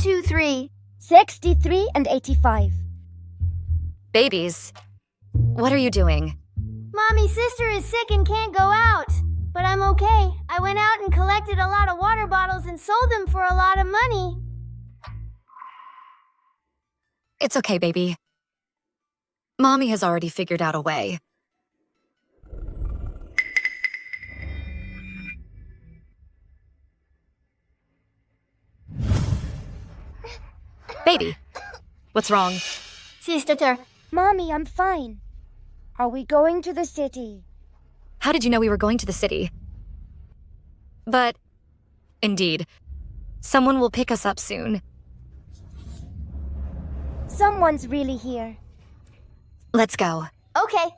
2, 3. 63 and 85. Babies, what are you doing? Mommy's sister is sick and can't go out. But I'm okay. I went out and collected a lot of water bottles and sold them for a lot of money. It's okay, baby. Mommy has already figured out a way. Baby, what's wrong? Sister. Mommy, I'm fine. Are we going to the city? How did you know we were going to the city? But, indeed, someone will pick us up soon. Someone's really here. Let's go. Okay.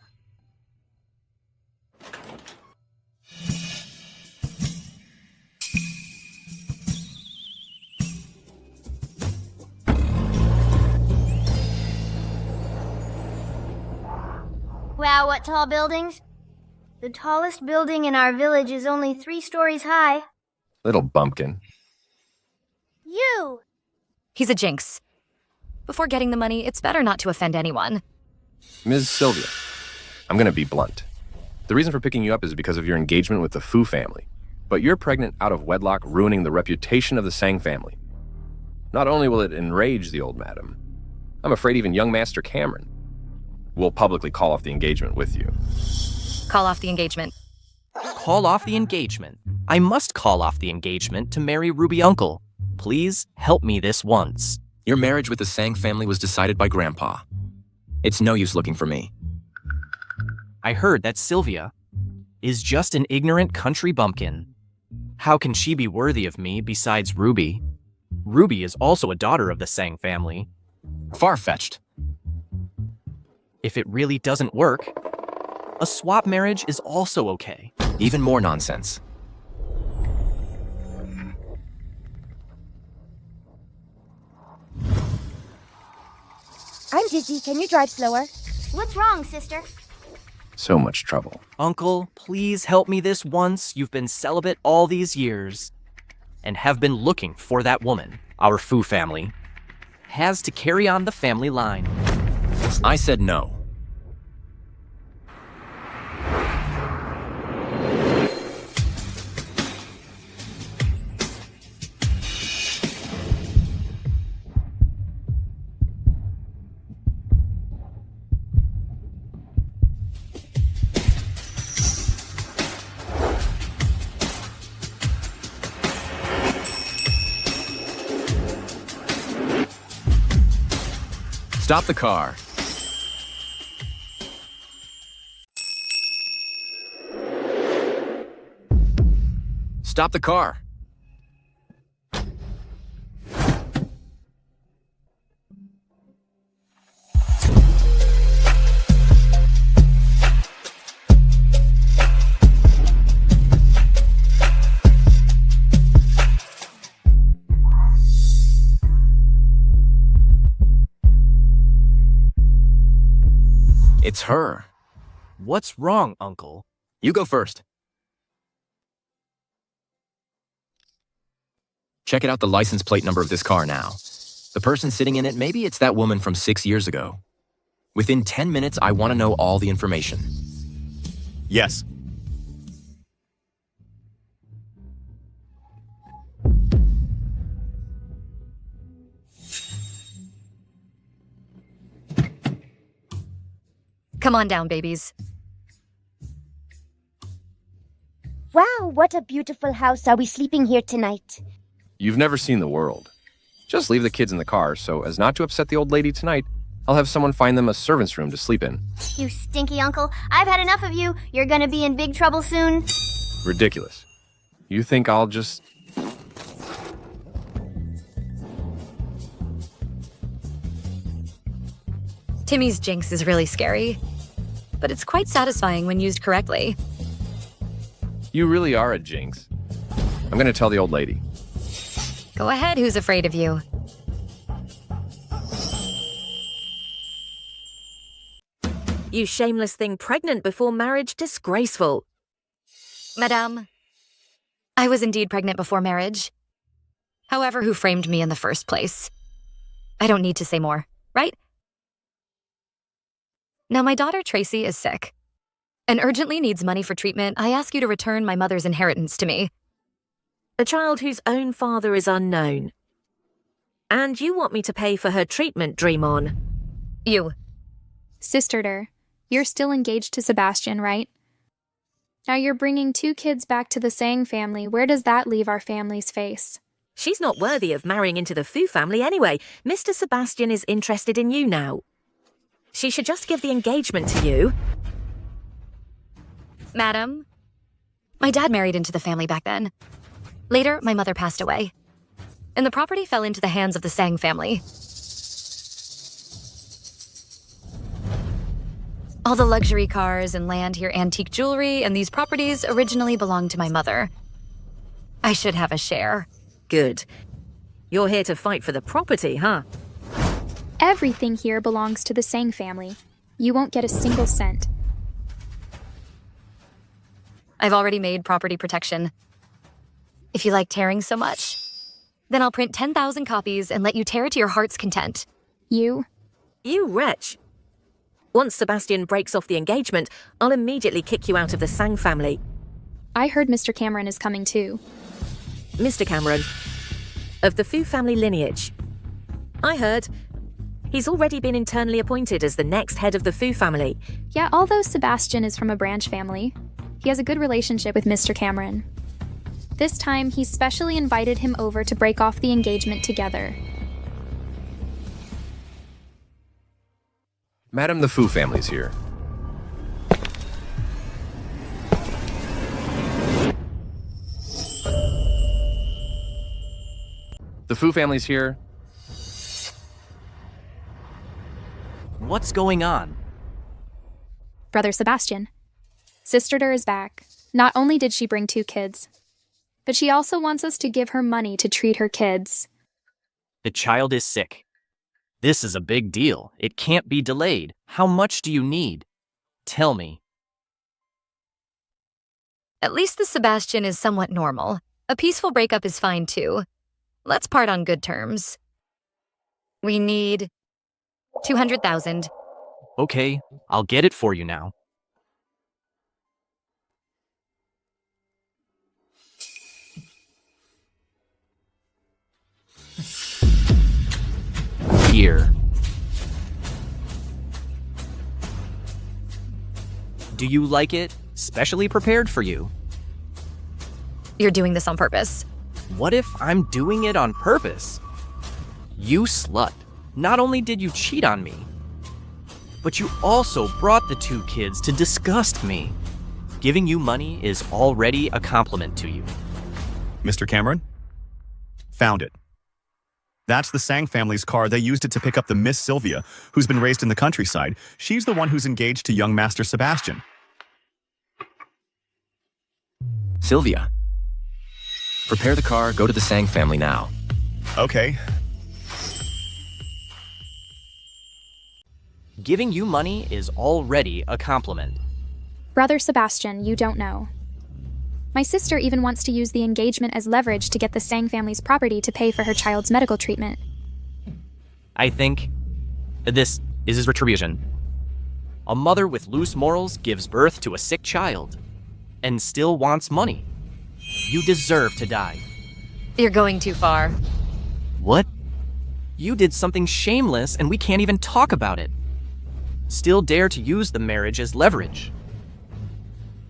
Wow, what tall buildings? The tallest building in our village is only 3 stories high. Little bumpkin. You! He's a jinx. Before getting the money, it's better not to offend anyone. Ms. Sylvia, I'm gonna be blunt. The reason for picking you up is because of your engagement with the Fu family. But you're pregnant out of wedlock, ruining the reputation of the Sang family. Not only will it enrage the old madam, I'm afraid even young Master Cameron will publicly call off the engagement with you. Call off the engagement. Call off the engagement. I must call off the engagement to marry Ruby Uncle. Please help me this once. Your marriage with the Sang family was decided by Grandpa. It's no use looking for me. I heard that Sylvia is just an ignorant country bumpkin. How can she be worthy of me besides Ruby? Ruby is also a daughter of the Sang family. Far-fetched. If it really doesn't work, a swap marriage is also okay. Even more nonsense. I'm dizzy. Can you drive slower? What's wrong, sister? So much trouble. Uncle, please help me this once. You've been celibate all these years and have been looking for that woman. Our Fu family has to carry on the family line. I said no. Stop the car. Stop the car. It's her. What's wrong, Uncle? You go first. Check out the license plate number of this car now. The person sitting in it, maybe it's that woman from 6 years ago. Within 10 minutes, I want to know all the information. Yes. Come on down, babies. Wow, what a beautiful house. Are we sleeping here tonight? You've never seen the world. Just leave the kids in the car, so as not to upset the old lady tonight, I'll have someone find them a servant's room to sleep in. You stinky uncle. I've had enough of you. You're gonna be in big trouble soon. Ridiculous. You think I'll just... Timmy's jinx is really scary, but it's quite satisfying when used correctly. You really are a jinx. I'm gonna tell the old lady. Go ahead, who's afraid of you? You shameless thing, pregnant before marriage, disgraceful. Madame, I was indeed pregnant before marriage. However, who framed me in the first place. I don't need to say more, right? Now, my daughter Tracy is sick and urgently needs money for treatment. I ask you to return my mother's inheritance to me. A child whose own father is unknown. And you want me to pay for her treatment, Dream On? You. Sister, you're still engaged to Sebastian, right? Now you're bringing 2 kids back to the Sang family. Where does that leave our family's face? She's not worthy of marrying into the Fu family anyway. Mr. Sebastian is interested in you now. She should just give the engagement to you. Madam, my dad married into the family back then. Later, my mother passed away, and the property fell into the hands of the Sang family. All the luxury cars and land here, antique jewelry, and these properties originally belonged to my mother. I should have a share. Good. You're here to fight for the property, huh? Everything here belongs to the Sang family. You won't get a single cent. I've already made property protection. If you like tearing so much, then I'll print 10,000 copies and let you tear it to your heart's content. You? You wretch. Once Sebastian breaks off the engagement, I'll immediately kick you out of the Sang family. I heard Mr. Cameron is coming too. Mr. Cameron, of the Fu family lineage. I heard. He's already been internally appointed as the next head of the Fu family. Yeah, although Sebastian is from a branch family, he has a good relationship with Mr. Cameron. This time, he specially invited him over to break off the engagement together. Madam, the Fu family's here. The Fu family's here. What's going on? Brother Sebastian, Sister is back. Not only did she bring 2 kids, but she also wants us to give her money to treat her kids. The child is sick. This is a big deal. It can't be delayed. How much do you need? Tell me. At least the Sebastian is somewhat normal. A peaceful breakup is fine too. Let's part on good terms. We need 200,000. Okay, I'll get it for you now. Here. Do you like it? Specially prepared for you. You're doing this on purpose. What if I'm doing it on purpose? You slut. Not only did you cheat on me, but you also brought the 2 kids to disgust me. Giving you money is already a compliment to you. Mr. Cameron? Found it. That's the Sang family's car. They used it to pick up the Miss Sylvia, who's been raised in the countryside. She's the one who's engaged to young Master Sebastian. Sylvia. Prepare the car, go to the Sang family now. Okay. Giving you money is already a compliment. Brother Sebastian, you don't know. My sister even wants to use the engagement as leverage to get the Sang family's property to pay for her child's medical treatment. I think this is his retribution. A mother with loose morals gives birth to a sick child and still wants money. You deserve to die. You're going too far. What? You did something shameless and we can't even talk about it. Still dare to use the marriage as leverage.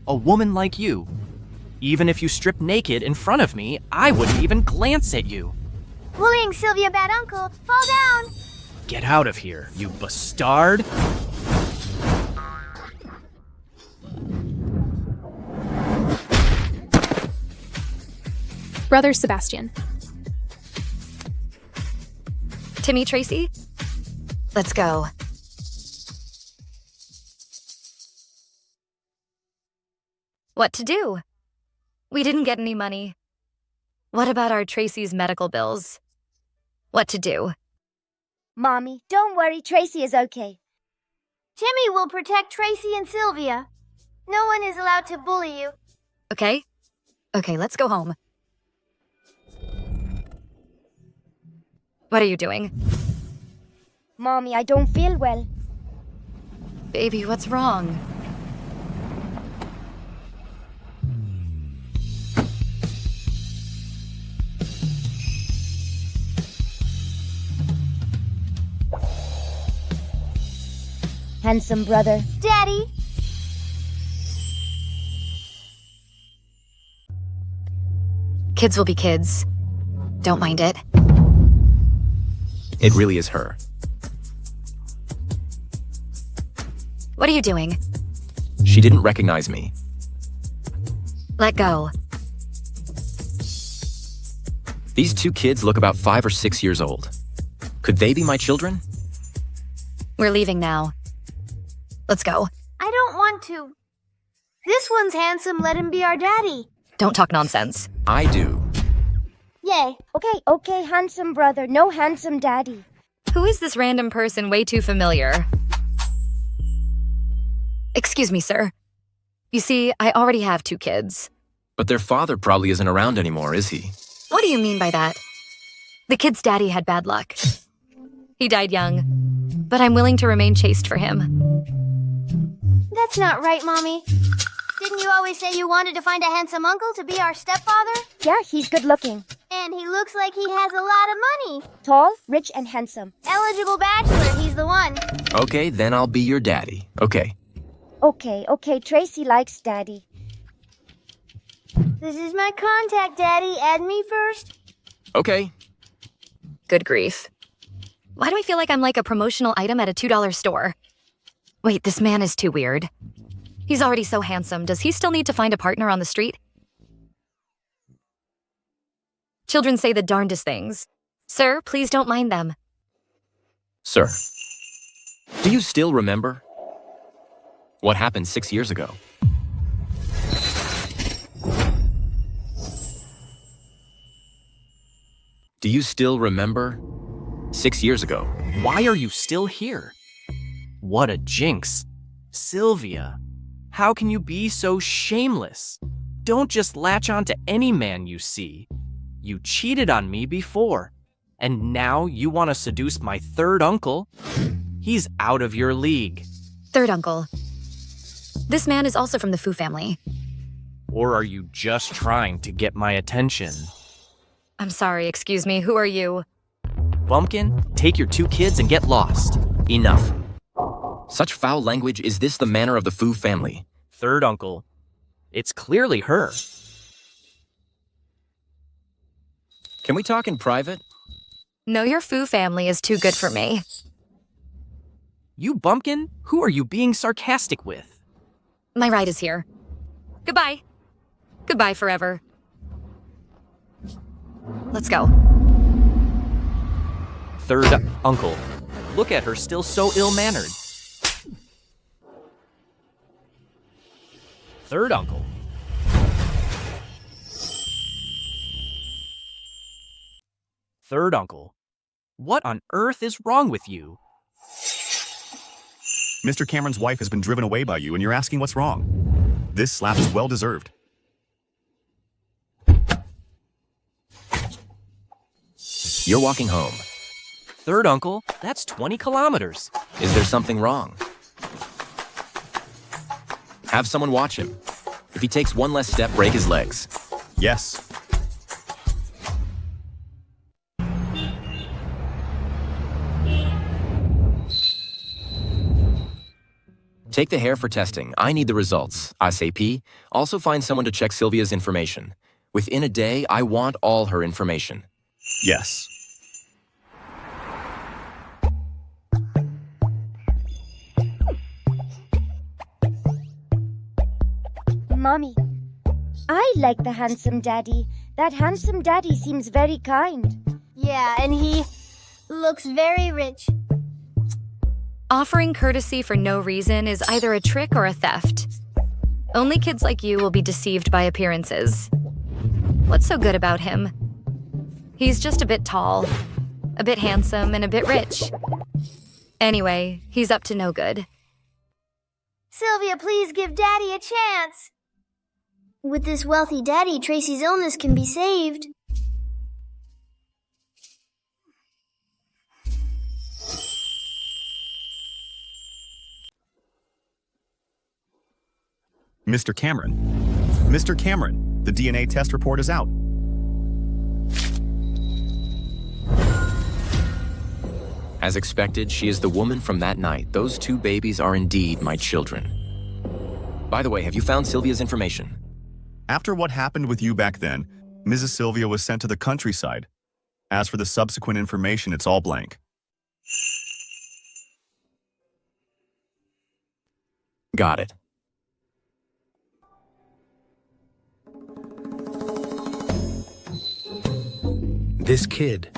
A woman like you. Even if you stripped naked in front of me, I wouldn't even glance at you. Bullying Sylvia, bad uncle. Fall down. Get out of here, you bastard. Brother Sebastian. Timmy, Tracy? Let's go. What to do? We didn't get any money. What about our Tracy's medical bills? What to do? Mommy, don't worry, Tracy is okay. Timmy will protect Tracy and Sylvia. No one is allowed to bully you. Okay? Okay, let's go home. What are you doing? Mommy, I don't feel well. Baby, what's wrong? Handsome brother. Daddy? Kids will be kids. Don't mind it. It really is her. What are you doing? She didn't recognize me. Let go. These two kids look about 5 or 6 years old. Could they be my children? We're leaving now. Let's go. I don't want to. This one's handsome, let him be our daddy. Don't talk nonsense. I do. Yay. Okay, handsome brother, no handsome daddy. Who is this random person way too familiar? Excuse me, sir. You see, I already have 2 kids. But their father probably isn't around anymore, is he? What do you mean by that? The kid's daddy had bad luck. He died young, but I'm willing to remain chaste for him. That's not right, Mommy. Didn't you always say you wanted to find a handsome uncle to be our stepfather? Yeah, he's good looking. And he looks like he has a lot of money. Tall, rich, and handsome. Eligible bachelor, he's the one. Okay, then I'll be your daddy. Okay. Okay, Tracy likes daddy. This is my contact, Daddy. Add me first. Okay. Good grief. Why do I feel like I'm like a promotional item at a $2 store? Wait, this man is too weird. He's already so handsome. Does he still need to find a partner on the street? Children say the darndest things. Sir, please don't mind them. Sir, do you still remember what happened 6 years ago? Do you still remember 6 years ago? Why are you still here? What a jinx. Sylvia, how can you be so shameless? Don't just latch on to any man you see. You cheated on me before, and now you want to seduce my third uncle? He's out of your league. Third uncle. This man is also from the Fu family. Or are you just trying to get my attention? I'm sorry, excuse me, who are you? Bumpkin, take your 2 kids and get lost. Enough. Such foul language, is this the manner of the Fu family? Third uncle. It's clearly her. Can we talk in private? No, your Fu family is too good for me. You Bumpkin? Who are you being sarcastic with? My ride is here. Goodbye. Goodbye forever. Let's go. Third uncle. Look at her, still so ill-mannered. Third uncle. Third uncle. What on earth is wrong with you? Mr. Cameron's wife has been driven away by you, and you're asking what's wrong. This slap is well-deserved. You're walking home. Third uncle, that's 20 kilometers. Is there something wrong? Have someone watch him. If he takes one less step, break his legs. Yes. Take the hair for testing. I need the results. ASAP. Also find someone to check Sylvia's information. Within a day, I want all her information. Yes. Mommy, I like the handsome daddy. That handsome daddy seems very kind. Yeah, and he looks very rich. Offering courtesy for no reason is either a trick or a theft. Only kids like you will be deceived by appearances. What's so good about him? He's just a bit tall, a bit handsome, and a bit rich. Anyway, he's up to no good. Sylvia, please give Daddy a chance. With this wealthy daddy, Tracy's illness can be saved. Mr. Cameron. Mr. Cameron, the DNA test report is out. As expected, she is the woman from that night. Those two babies are indeed my children. By the way, have you found Sylvia's information? After what happened with you back then, Mrs. Sylvia was sent to the countryside. As for the subsequent information, it's all blank. Got it. This kid.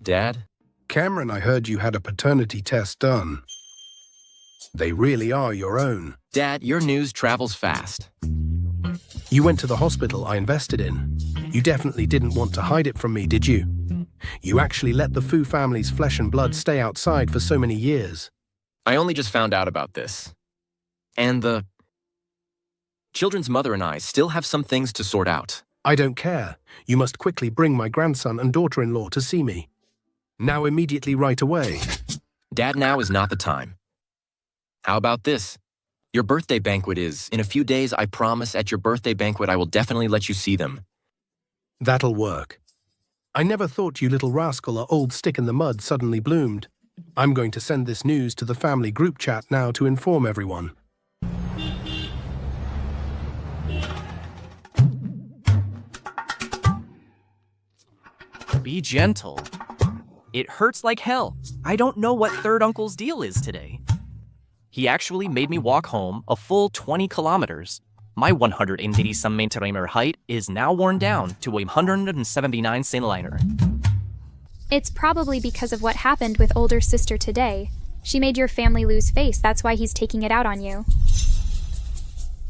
Dad? Cameron, I heard you had a paternity test done. They really are your own. Dad, your news travels fast. You went to the hospital I invested in. You definitely didn't want to hide it from me, did you? You actually let the Fu family's flesh and blood stay outside for so many years. I only just found out about this. And the children's mother and I still have some things to sort out. I don't care. You must quickly bring my grandson and daughter-in-law to see me. Now immediately right away. Dad, now is not the time. How about this? Your birthday banquet is. In a few days, I promise at your birthday banquet I will definitely let you see them. That'll work. I never thought you little rascal or old stick in the mud suddenly bloomed. I'm going to send this news to the family group chat now to inform everyone. Be gentle. It hurts like hell. I don't know what third uncle's deal is today. He actually made me walk home a full 20 kilometers. My 180-some meter height is now worn down to 179 cm. It's probably because of what happened with older sister today. She made your family lose face, that's why he's taking it out on you.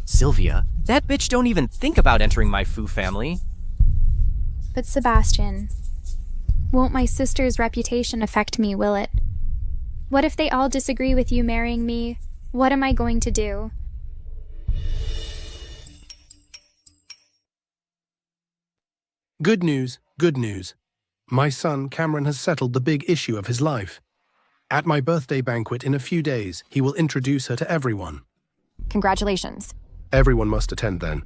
Sylvia, that bitch don't even think about entering my Fu family. But Sebastian, won't my sister's reputation affect me, will it? What if they all disagree with you marrying me? What am I going to do? Good news, good news. My son, Cameron, has settled the big issue of his life. At my birthday banquet in a few days, he will introduce her to everyone. Congratulations. Everyone must attend then.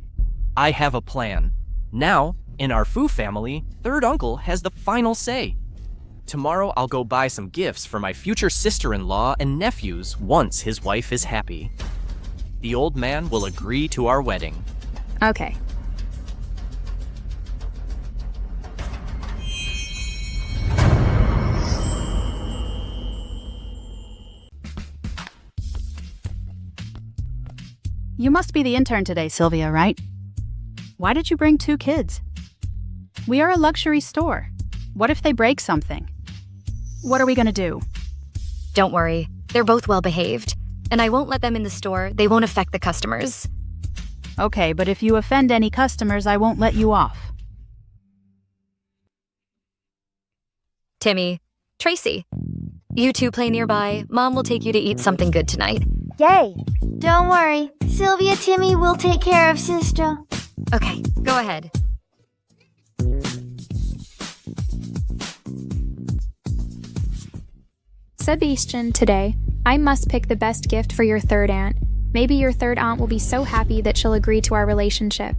I have a plan. Now, in our Fu family, third uncle has the final say. Tomorrow I'll go buy some gifts for my future sister-in-law and nephews once his wife is happy. The old man will agree to our wedding. Okay. You must be the intern today, Sylvia, right? Why did you bring 2 kids? We are a luxury store. What if they break something? What are we gonna do? Don't worry, they're both well behaved, and I won't let them in the store. They won't affect the customers. Okay, but if you offend any customers, I won't let you off. Timmy, Tracy, you two play nearby. Mom will take you to eat something good tonight. Yay! Don't worry. Sylvia, Timmy will take care of sister. Okay, go ahead. Sebastian, today, I must pick the best gift for your third aunt. Maybe your third aunt will be so happy that she'll agree to our relationship.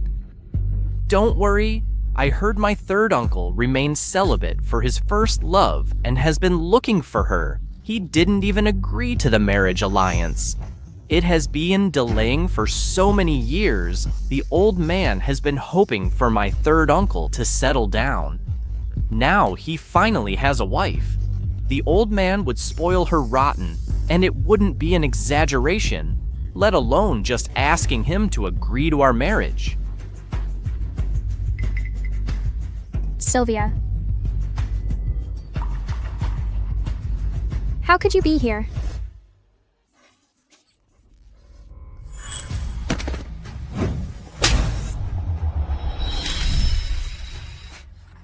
Don't worry. I heard my third uncle remained celibate for his first love and has been looking for her. He didn't even agree to the marriage alliance. It has been delaying for so many years. The old man has been hoping for my third uncle to settle down. Now he finally has a wife. The old man would spoil her rotten, and it wouldn't be an exaggeration, let alone just asking him to agree to our marriage. Sylvia. How could you be here?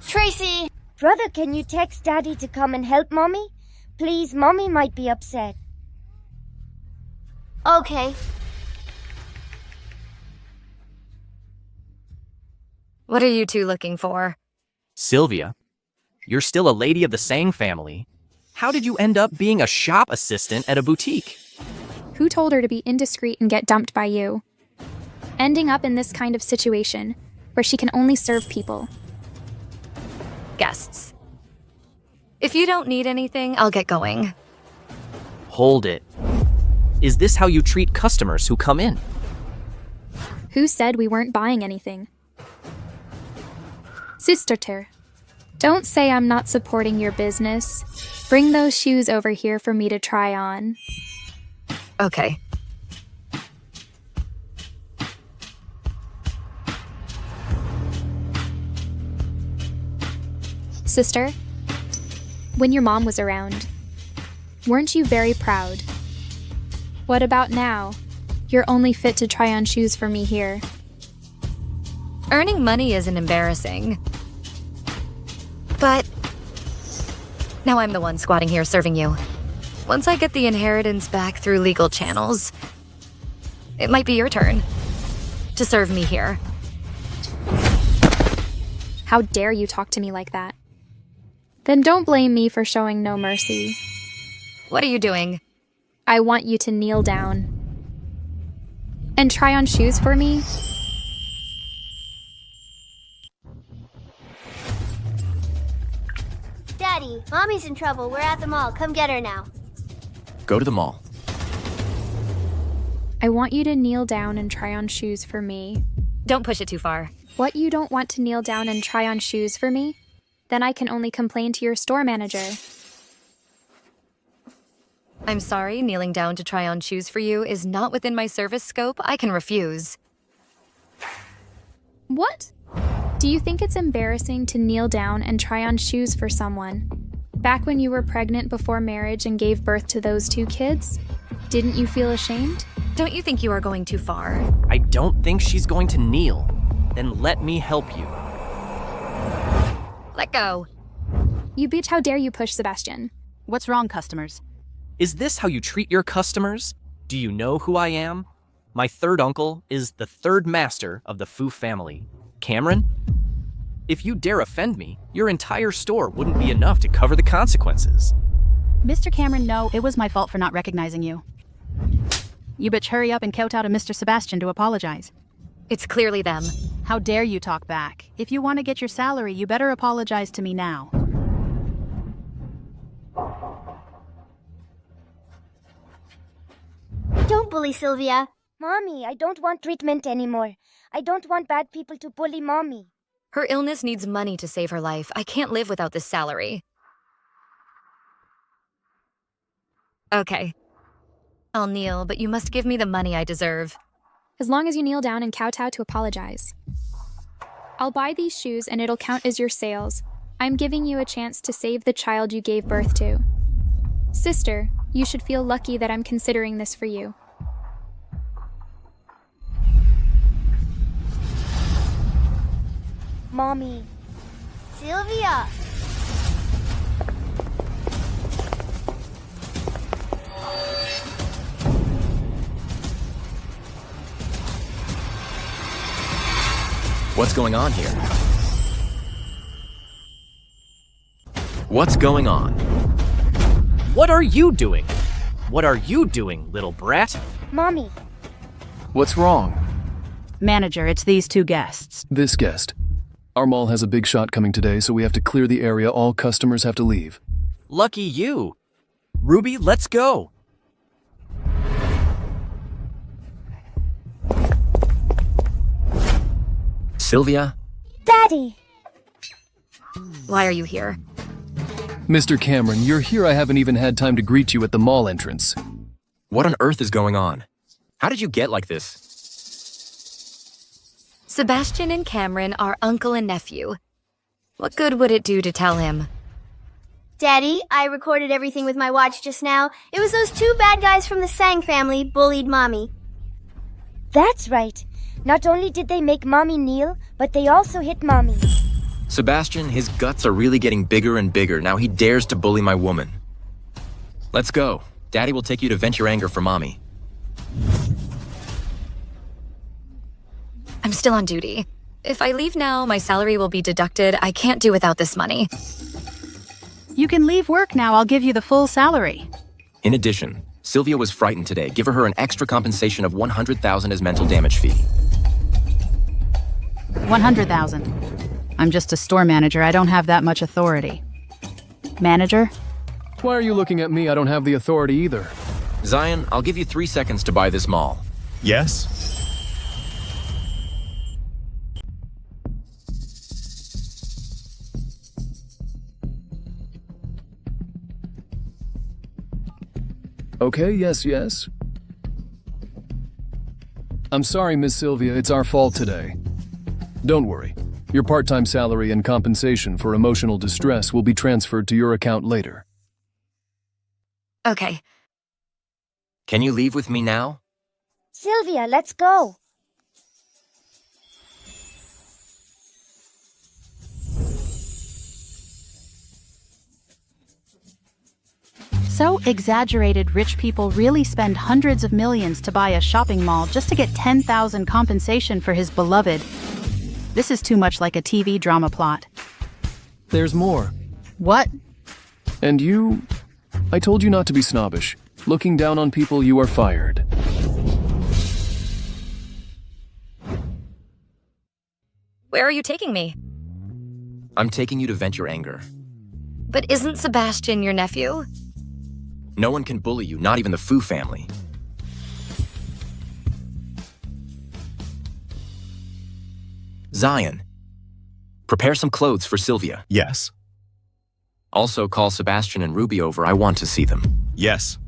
Tracy! Brother, can you text Daddy to come and help Mommy? Please, Mommy might be upset. Okay. What are you two looking for? Sylvia, you're still a lady of the Sang family. How did you end up being a shop assistant at a boutique? Who told her to be indiscreet and get dumped by you? Ending up in this kind of situation, where she can only serve people. Guests. If you don't need anything, I'll get going. Hold it. Is this how you treat customers who come in? Who said we weren't buying anything? Sister, don't say I'm not supporting your business. Bring those shoes over here for me to try on. Okay. Sister, when your mom was around, weren't you very proud? What about now? You're only fit to try on shoes for me here. Earning money isn't embarrassing. But now I'm the one squatting here serving you. Once I get the inheritance back through legal channels, it might be your turn to serve me here. How dare you talk to me like that? Then don't blame me for showing no mercy. What are you doing? I want you to kneel down and try on shoes for me. Daddy, Mommy's in trouble. We're at the mall. Come get her now. Go to the mall. I want you to kneel down and try on shoes for me. Don't push it too far. What, you don't want to kneel down and try on shoes for me? Then I can only complain to your store manager. I'm sorry, kneeling down to try on shoes for you is not within my service scope. I can refuse. What? Do you think it's embarrassing to kneel down and try on shoes for someone? Back when you were pregnant before marriage and gave birth to those 2 kids? Didn't you feel ashamed? Don't you think you are going too far? I don't think she's going to kneel. Then let me help you. Let go. You bitch, how dare you push Sebastian? What's wrong, customers? Is this how you treat your customers? Do you know who I am? My third uncle is the third master of the Fu family. Cameron? If you dare offend me, your entire store wouldn't be enough to cover the consequences. Mr. Cameron, no, it was my fault for not recognizing you. You bitch, hurry up and kowtow to Mr. Sebastian to apologize. It's clearly them. How dare you talk back? If you want to get your salary, you better apologize to me now. Don't bully Sylvia. Mommy, I don't want treatment anymore. I don't want bad people to bully Mommy. Her illness needs money to save her life. I can't live without this salary. Okay. I'll kneel, but you must give me the money I deserve. As long as you kneel down and kowtow to apologize. I'll buy these shoes and it'll count as your sales. I'm giving you a chance to save the child you gave birth to. Sister, you should feel lucky that I'm considering this for you. Mommy. Sylvia! What's going on here? What's going on? What are you doing? What are you doing, little brat? Mommy. What's wrong? Manager, it's these 2 guests. This guest. Our mall has a big shot coming today, so we have to clear the area. All customers have to leave. Lucky you. Ruby, let's go. Sylvia? Daddy! Why are you here? Mr. Cameron, you're here. I haven't even had time to greet you at the mall entrance. What on earth is going on? How did you get like this? Sebastian and Cameron are uncle and nephew. What good would it do to tell him? Daddy, I recorded everything with my watch just now. It was those 2 bad guys from the Sang family bullied Mommy. That's right. Not only did they make Mommy kneel, but they also hit Mommy. Sebastian, his guts are really getting bigger and bigger. Now he dares to bully my woman. Let's go. Daddy will take you to vent your anger for Mommy. I'm still on duty. If I leave now, my salary will be deducted. I can't do without this money. You can leave work now. I'll give you the full salary. In addition, Sylvia was frightened today. Give her an extra compensation of 100,000 as mental damage fee. 100,000. I'm just a store manager. I don't have that much authority. Manager? Why are you looking at me? I don't have the authority either. Zion, I'll give you 3 seconds to buy this mall. Yes? Okay, yes. I'm sorry, Miss Sylvia, it's our fault today. Don't worry. Your part-time salary and compensation for emotional distress will be transferred to your account later. Okay. Can you leave with me now? Sylvia, let's go. So exaggerated rich people really spend hundreds of millions to buy a shopping mall just to get 10,000 compensation for his beloved. This is too much like a TV drama plot. There's more. What? And you... I told you not to be snobbish. Looking down on people, you are fired. Where are you taking me? I'm taking you to vent your anger. But isn't Sebastian your nephew? No one can bully you, not even the Fu family. Zion, prepare some clothes for Sylvia. Yes. Also call Sebastian and Ruby over. I want to see them. Yes.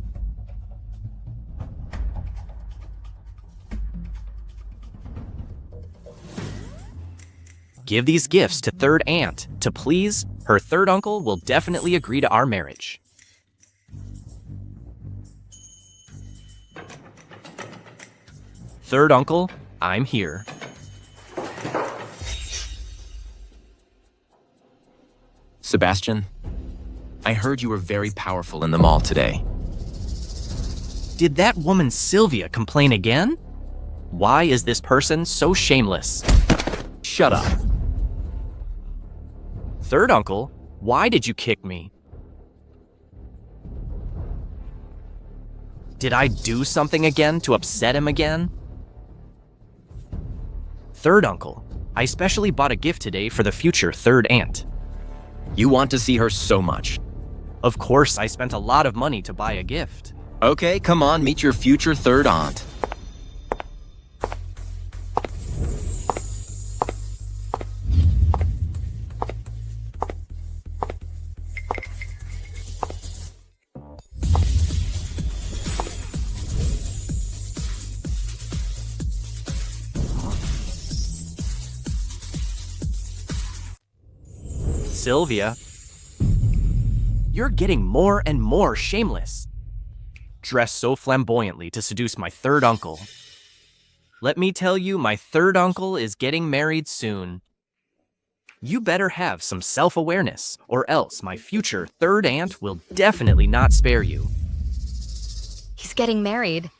Give these gifts to third aunt to please. Her third uncle will definitely agree to our marriage. Third uncle, I'm here. Sebastian, I heard you were very powerful in the mall today. Did that woman Sylvia complain again? Why is this person so shameless? Shut up. Third uncle, why did you kick me? Did I do something again to upset him again? Third uncle, I specially bought a gift today for the future third aunt. You want to see her so much. Of course, I spent a lot of money to buy a gift. Okay, come on, meet your future third aunt. Sylvia, you're getting more and more shameless. Dress so flamboyantly to seduce my third uncle. Let me tell you, my third uncle is getting married soon. You better have some self-awareness, or else my future third aunt will definitely not spare you. He's getting married.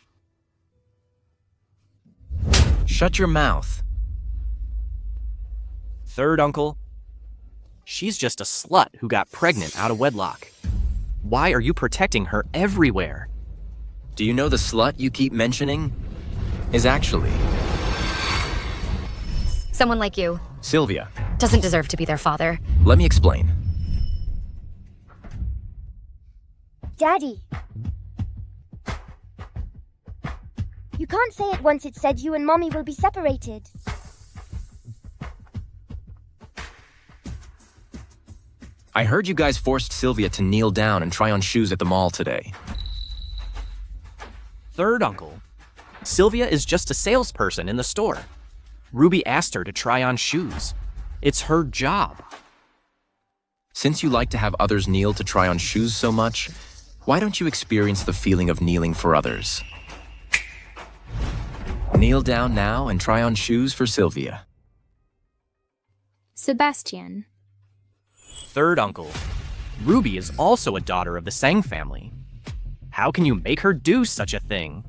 Shut your mouth. Third uncle, she's just a slut who got pregnant out of wedlock. Why are you protecting her everywhere? Do you know the slut you keep mentioning is actually Someone like you Sylvia? doesn't deserve to be their father. Let me explain. Daddy. You can't say it once it's said you and Mommy will be separated. I heard you guys forced Sylvia to kneel down and try on shoes at the mall today. Third uncle, Sylvia is just a salesperson in the store. Ruby asked her to try on shoes. It's her job. Since you like to have others kneel to try on shoes so much, why don't you experience the feeling of kneeling for others? Kneel down now and try on shoes for Sylvia. Sebastian. Third uncle, Ruby is also a daughter of the Sang family. How can you make her do such a thing?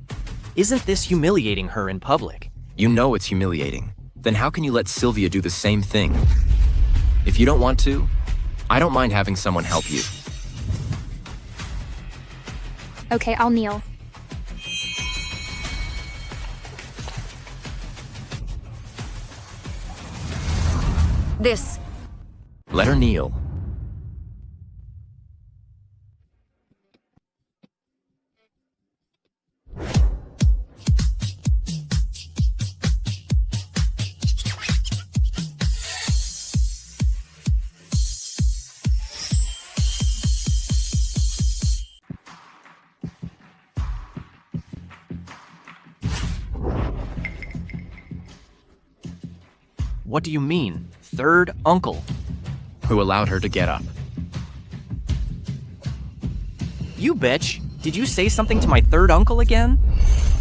Isn't this humiliating her in public? You know it's humiliating. Then how can you let Sylvia do the same thing? If you don't want to, I don't mind having someone help you. Okay, I'll kneel. This. Let her kneel. What do you mean, third uncle? Who allowed her to get up. You bitch! Did you say something to my third uncle again?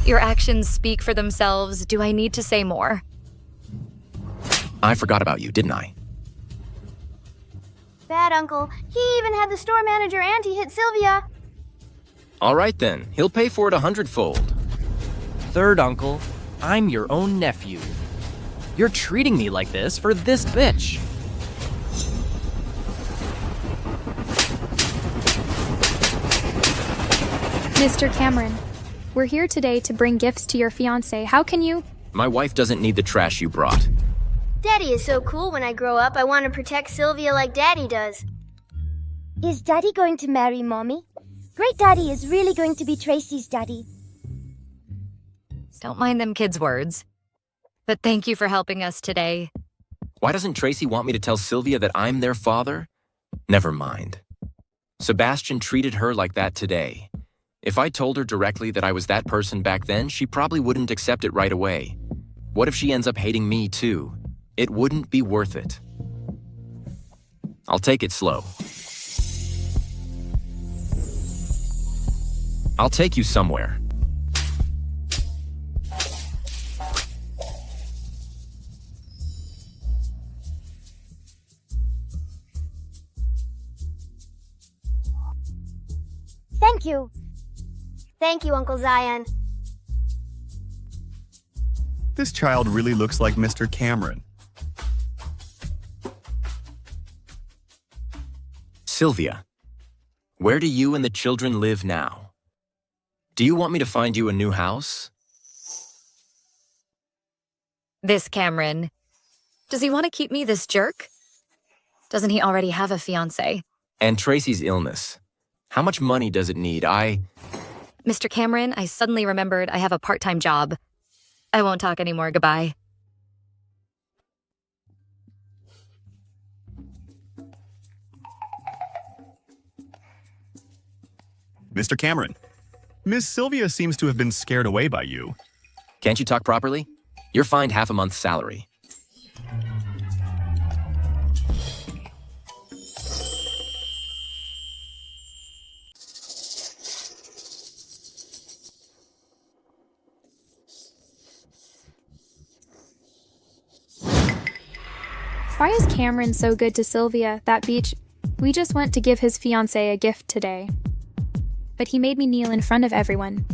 Your actions speak for themselves. Do I need to say more? I forgot about you, didn't I? Bad uncle. He even had the store manager anti-hit Sylvia. All right then, he'll pay for it 100-fold. Third uncle, I'm your own nephew. You're treating me like this for this bitch. Mr. Cameron, we're here today to bring gifts to your fiancé. How can you? My wife doesn't need the trash you brought. Daddy is so cool. When I grow up, I want to protect Sylvia like Daddy does. Is Daddy going to marry Mommy? Great Daddy is really going to be Tracy's daddy. Don't mind them kids' words. But thank you for helping us today. Why doesn't Tracy want me to tell Sylvia that I'm their father? Never mind. Sebastian treated her like that today. If I told her directly that I was that person back then, she probably wouldn't accept it right away. What if she ends up hating me too? It wouldn't be worth it. I'll take it slow. I'll take you somewhere. Thank you. Thank you, Uncle Zion. This child really looks like Mr. Cameron. Sylvia, where do you and the children live now? Do you want me to find you a new house? This Cameron. Does he want to keep me this jerk? Doesn't he already have a fiancé? And Tracy's illness. How much money does it need? Mr. Cameron, I suddenly remembered I have a part-time job. I won't talk anymore. Goodbye. Mr. Cameron, Miss Sylvia seems to have been scared away by you. Can't you talk properly? You're fined half a month's salary. Why is Cameron so good to Sylvia? That beach. We just went to give his fiancée a gift today. But he made me kneel in front of everyone.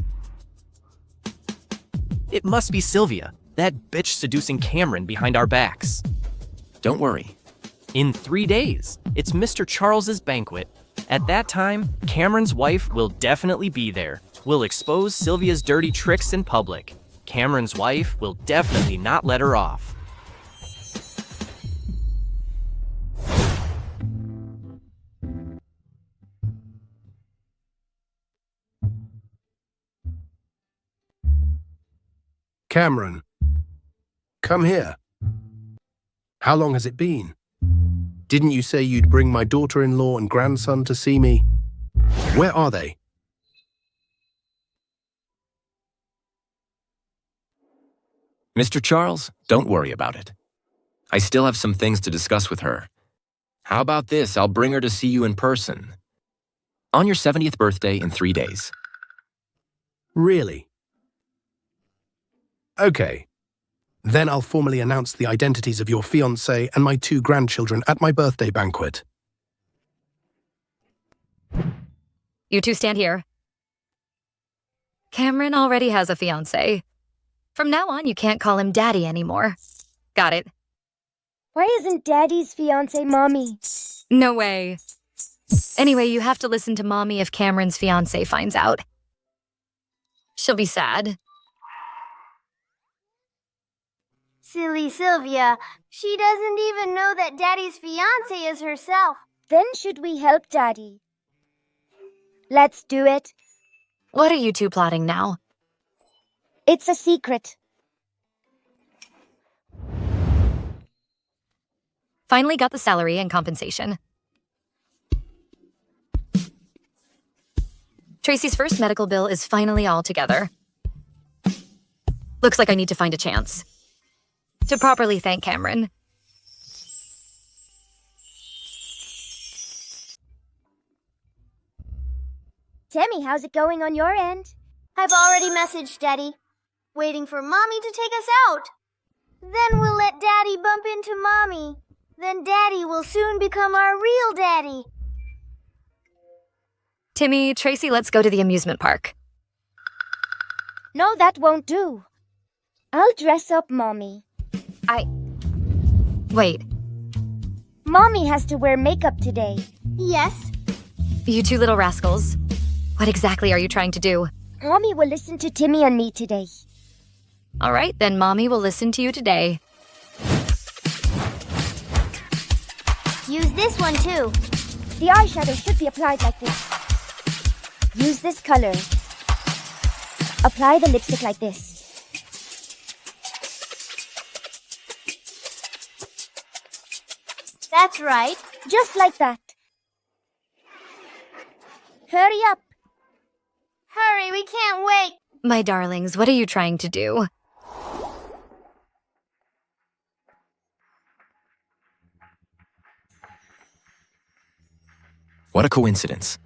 It must be Sylvia, that bitch seducing Cameron behind our backs. Don't worry. In 3 days, it's Mr. Charles's banquet. At that time, Cameron's wife will definitely be there. We'll expose Sylvia's dirty tricks in public. Cameron's wife will definitely not let her off. Cameron, come here. How long has it been? Didn't you say you'd bring my daughter-in-law and grandson to see me? Where are they? Mr. Charles, don't worry about it. I still have some things to discuss with her. How about this? I'll bring her to see you in person. On your 70th birthday in 3 days. Really? Okay. Then I'll formally announce the identities of your fiancé and my 2 grandchildren at my birthday banquet. You two stand here. Cameron already has a fiancé. From now on, you can't call him Daddy anymore. Got it. Why isn't Daddy's fiancé Mommy? No way. Anyway, you have to listen to Mommy if Cameron's fiancé finds out. She'll be sad. Silly Sylvia. She doesn't even know that Daddy's fiancée is herself. Then should we help Daddy? Let's do it. What are you two plotting now? It's a secret. Finally got the salary and compensation. Tracy's first medical bill is finally all together. Looks like I need to find a chance to properly thank Cameron. Timmy, how's it going on your end? I've already messaged Daddy. Waiting for Mommy to take us out. Then we'll let Daddy bump into Mommy. Then Daddy will soon become our real Daddy. Timmy, Tracy, let's go to the amusement park. No, that won't do. I'll dress up Mommy. Wait, Mommy has to wear makeup today. Yes? you two little rascals. What exactly are you trying to do? Mommy will listen to Timmy and me today. All right, then Mommy will listen to you today. Use this one too. The eyeshadow should be applied like this. Use this color. Apply the lipstick like this. That's right. Just like that. Hurry up. Hurry, we can't wait. My darlings, what are you trying to do? What a coincidence.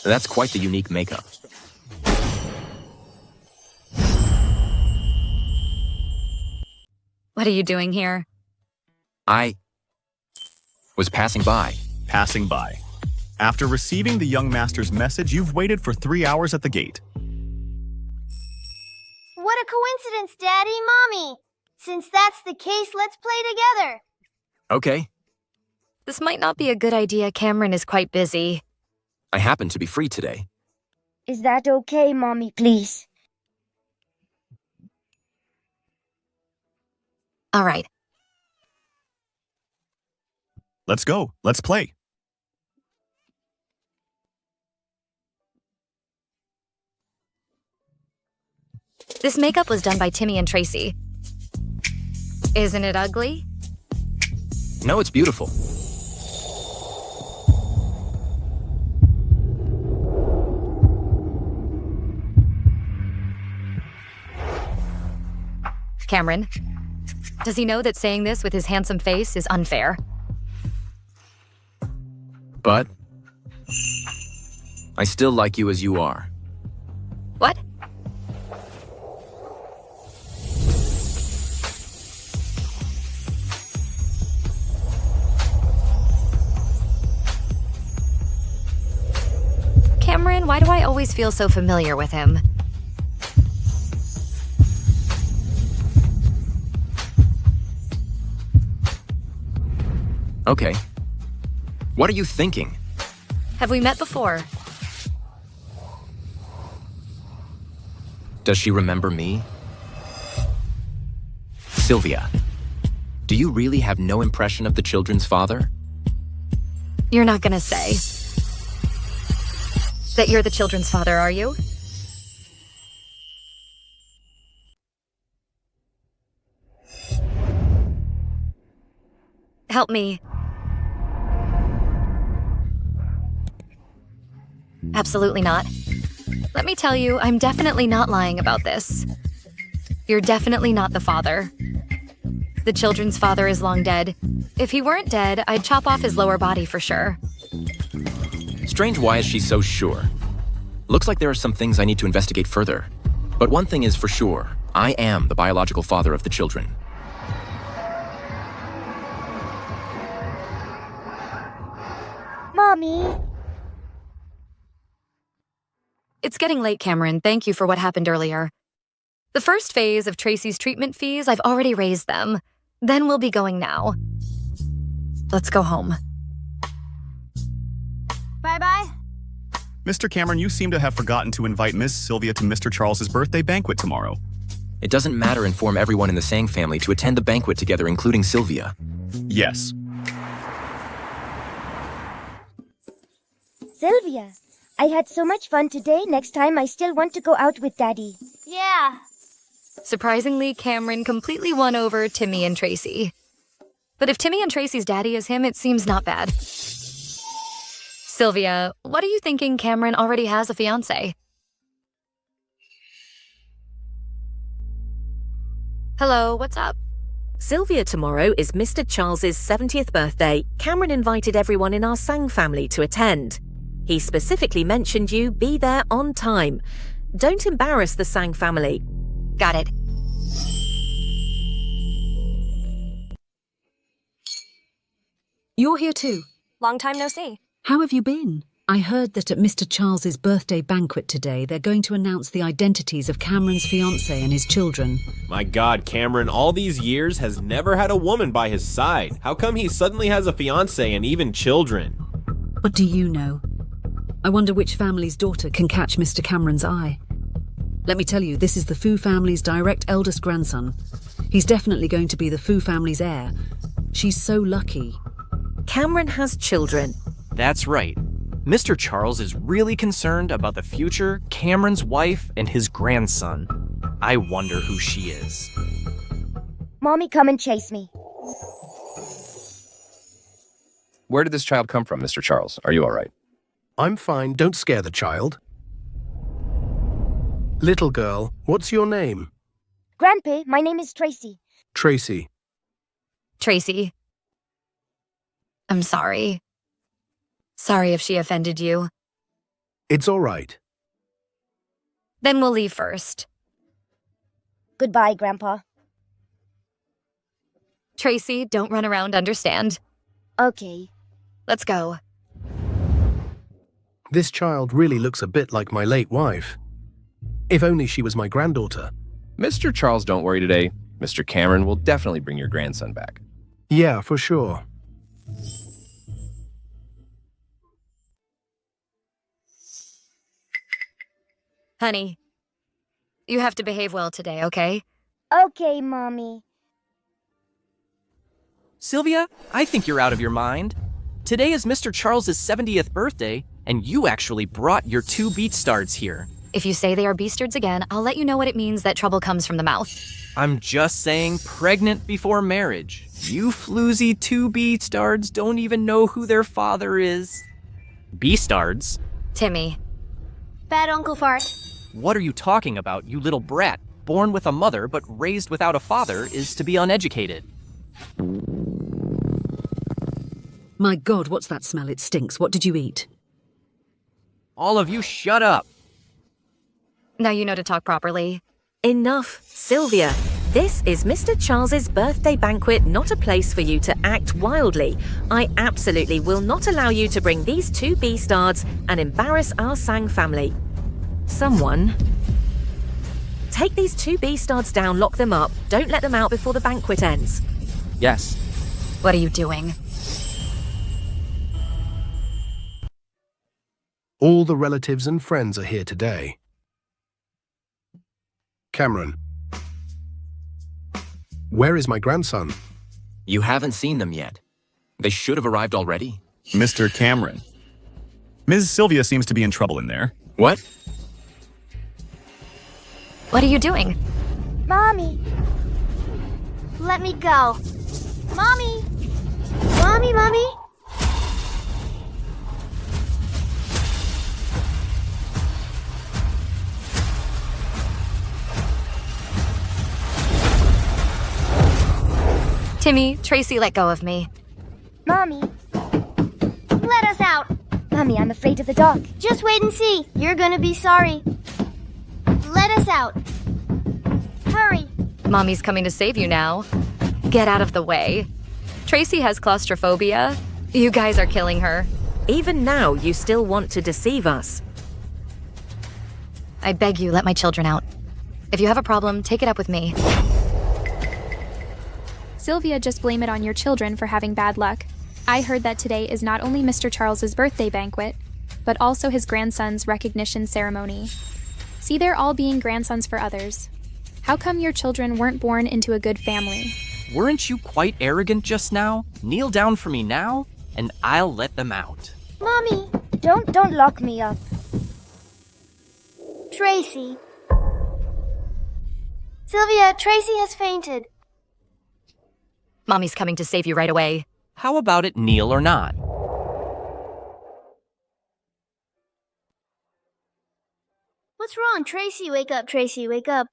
That's quite the unique makeup. What are you doing here? I was passing by. Passing by. After receiving the young master's message, you've waited for 3 hours at the gate. What a coincidence, Daddy, Mommy. Since that's the case, let's play together. Okay, This might not be a good idea. Cameron is quite busy. I happen to be free today. Is that okay, Mommy, please? All right. Let's go. Let's play. This makeup was done by Timmy and Tracy. Isn't it ugly? No, it's beautiful. Cameron, does he know that saying this with his handsome face is unfair? But I still like you as you are. What? Cameron, why do I always feel so familiar with him? Okay. What are you thinking? Have we met before? Does she remember me? Sylvia, do you really have no impression of the children's father? You're not gonna say that you're the children's father, are you? Help me. Absolutely not. Let me tell you, I'm definitely not lying about this. You're definitely not the father. The children's father is long dead. If he weren't dead, I'd chop off his lower body for sure. Strange, why is she so sure? Looks like there are some things I need to investigate further. But one thing is for sure, I am the biological father of the children. Mommy. It's getting late, Cameron. Thank you for what happened earlier. The first phase of Tracy's treatment fees, I've already raised them. Then we'll be going now. Let's go home. Bye-bye. Mr. Cameron, you seem to have forgotten to invite Miss Sylvia to Mr. Charles's birthday banquet tomorrow. It doesn't matter. Inform everyone in the Sang family to attend the banquet together, including Sylvia. Yes. Sylvia, I had so much fun today. Next time I still want to go out with Daddy. Yeah. Surprisingly, Cameron completely won over Timmy and Tracy. But if Timmy and Tracy's daddy is him, it seems not bad. Sylvia, what are you thinking Cameron already has a fiancé? Hello, what's up? Sylvia, tomorrow is Mr. Charles's 70th birthday. Cameron invited everyone in our Sang family to attend. He specifically mentioned you be there on time. Don't embarrass the Sang family. Got it. You're here too. Long time no see. How have you been? I heard that at Mr. Charles's birthday banquet today, they're going to announce the identities of Cameron's fiancé and his children. My God, Cameron, all these years has never had a woman by his side. How come he suddenly has a fiancé and even children? What do you know? I wonder which family's daughter can catch Mr. Cameron's eye. Let me tell you, this is the Fu family's direct eldest grandson. He's definitely going to be the Fu family's heir. She's so lucky. Cameron has children. That's right. Mr. Charles is really concerned about the future, Cameron's wife, and his grandson. I wonder who she is. Mommy, come and chase me. Where did this child come from, Mr. Charles? Are you all right? I'm fine. Don't scare the child. Little girl, what's your name? Grandpa, my name is Tracy. Tracy. Tracy. I'm sorry. Sorry if she offended you. It's all right. Then we'll leave first. Goodbye, Grandpa. Tracy, don't run around, understand? Okay. Let's go. This child really looks a bit like my late wife. If only she was my granddaughter. Mr. Charles, don't worry today. Mr. Cameron will definitely bring your grandson back. Yeah, for sure. Honey, you have to behave well today, okay? Okay, Mommy. Sylvia, I think you're out of your mind. Today is Mr. Charles's 70th birthday, and you actually brought your 2 beatstards here. If you say they are beastards again, I'll let you know what it means that trouble comes from the mouth. I'm just saying pregnant before marriage. You floozy 2 beastards don't even know who their father is. Beastards? Timmy. Bad Uncle Fart. What are you talking about, you little brat? Born with a mother but raised without a father is to be uneducated. My God, what's that smell? It stinks. What did you eat? All of you shut up. Now you know to talk properly. Enough, Sylvia. This is Mr. Charles's birthday banquet, not a place for you to act wildly. I absolutely will not allow you to bring these 2 beastards and embarrass our Sang family. Someone, take these 2 beastards down, lock them up. Don't let them out before the banquet ends. Yes. What are you doing? All the relatives and friends are here today. Cameron. Where is my grandson? You haven't seen them yet. They should have arrived already. Mr. Cameron. Ms. Sylvia seems to be in trouble in there. What? What are you doing? Mommy. Let me go. Mommy. Mommy. Timmy, Tracy let go of me. Mommy. Let us out. Mommy, I'm afraid of the dark. Just wait and see. You're gonna be sorry. Let us out. Hurry. Mommy's coming to save you now. Get out of the way. Tracy has claustrophobia. You guys are killing her. Even now, you still want to deceive us. I beg you, let my children out. If you have a problem, take it up with me. Sylvia, just blame it on your children for having bad luck. I heard that today is not only Mr. Charles's birthday banquet, but also his grandson's recognition ceremony. See, they're all being grandsons for others. How come your children weren't born into a good family? Weren't you quite arrogant just now? Kneel down for me now, and I'll let them out. Mommy! Don't lock me up. Tracy. Sylvia, Tracy has fainted. Mommy's coming to save you right away. How about it, kneel or not? What's wrong? Tracy, wake up. Tracy, wake up.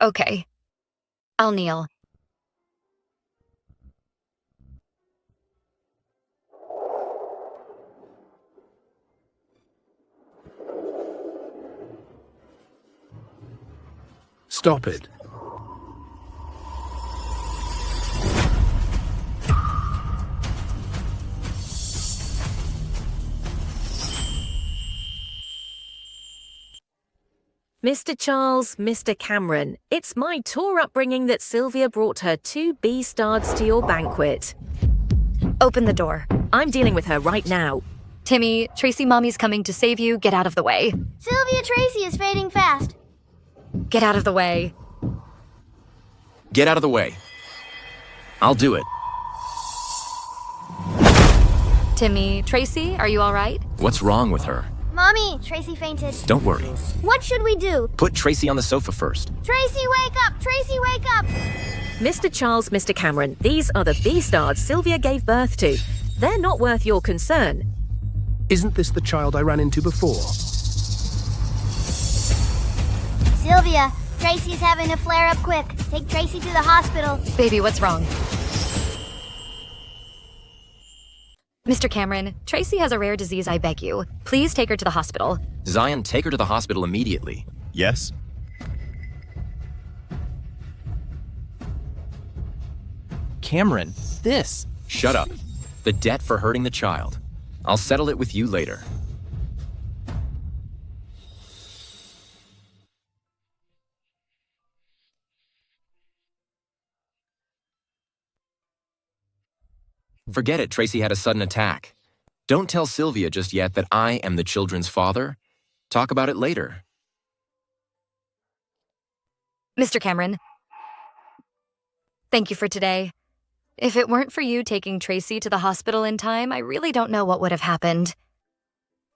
Okay. I'll kneel. Stop it. Mr. Charles, Mr. Cameron, it's my tour upbringing that Sylvia brought her 2 B-stars to your banquet. Open the door. I'm dealing with her right now. Timmy, Tracy Mommy's coming to save you. Get out of the way. Sylvia, Tracy is fading fast. Get out of the way. Get out of the way. I'll do it. Timmy, Tracy, are you all right? What's wrong with her? Mommy, Tracy fainted. Don't worry. What should we do? Put Tracy on the sofa first. Tracy, wake up! Tracy, wake up! Mr. Charles, Mr. Cameron, these are the B-stars Sylvia gave birth to. They're not worth your concern. Isn't this the child I ran into before? Sylvia, Tracy's having a flare-up quick. Take Tracy to the hospital. Baby, what's wrong? Mr. Cameron, Tracy has a rare disease, I beg you. Please take her to the hospital. Zion, take her to the hospital immediately. Yes? Cameron, this. Shut up. The debt for hurting the child. I'll settle it with you later. Forget it, Tracy had a sudden attack. Don't tell Sylvia just yet that I am the children's father. Talk about it later. Mr. Cameron, thank you for today. If it weren't for you taking Tracy to the hospital in time, I really don't know what would have happened.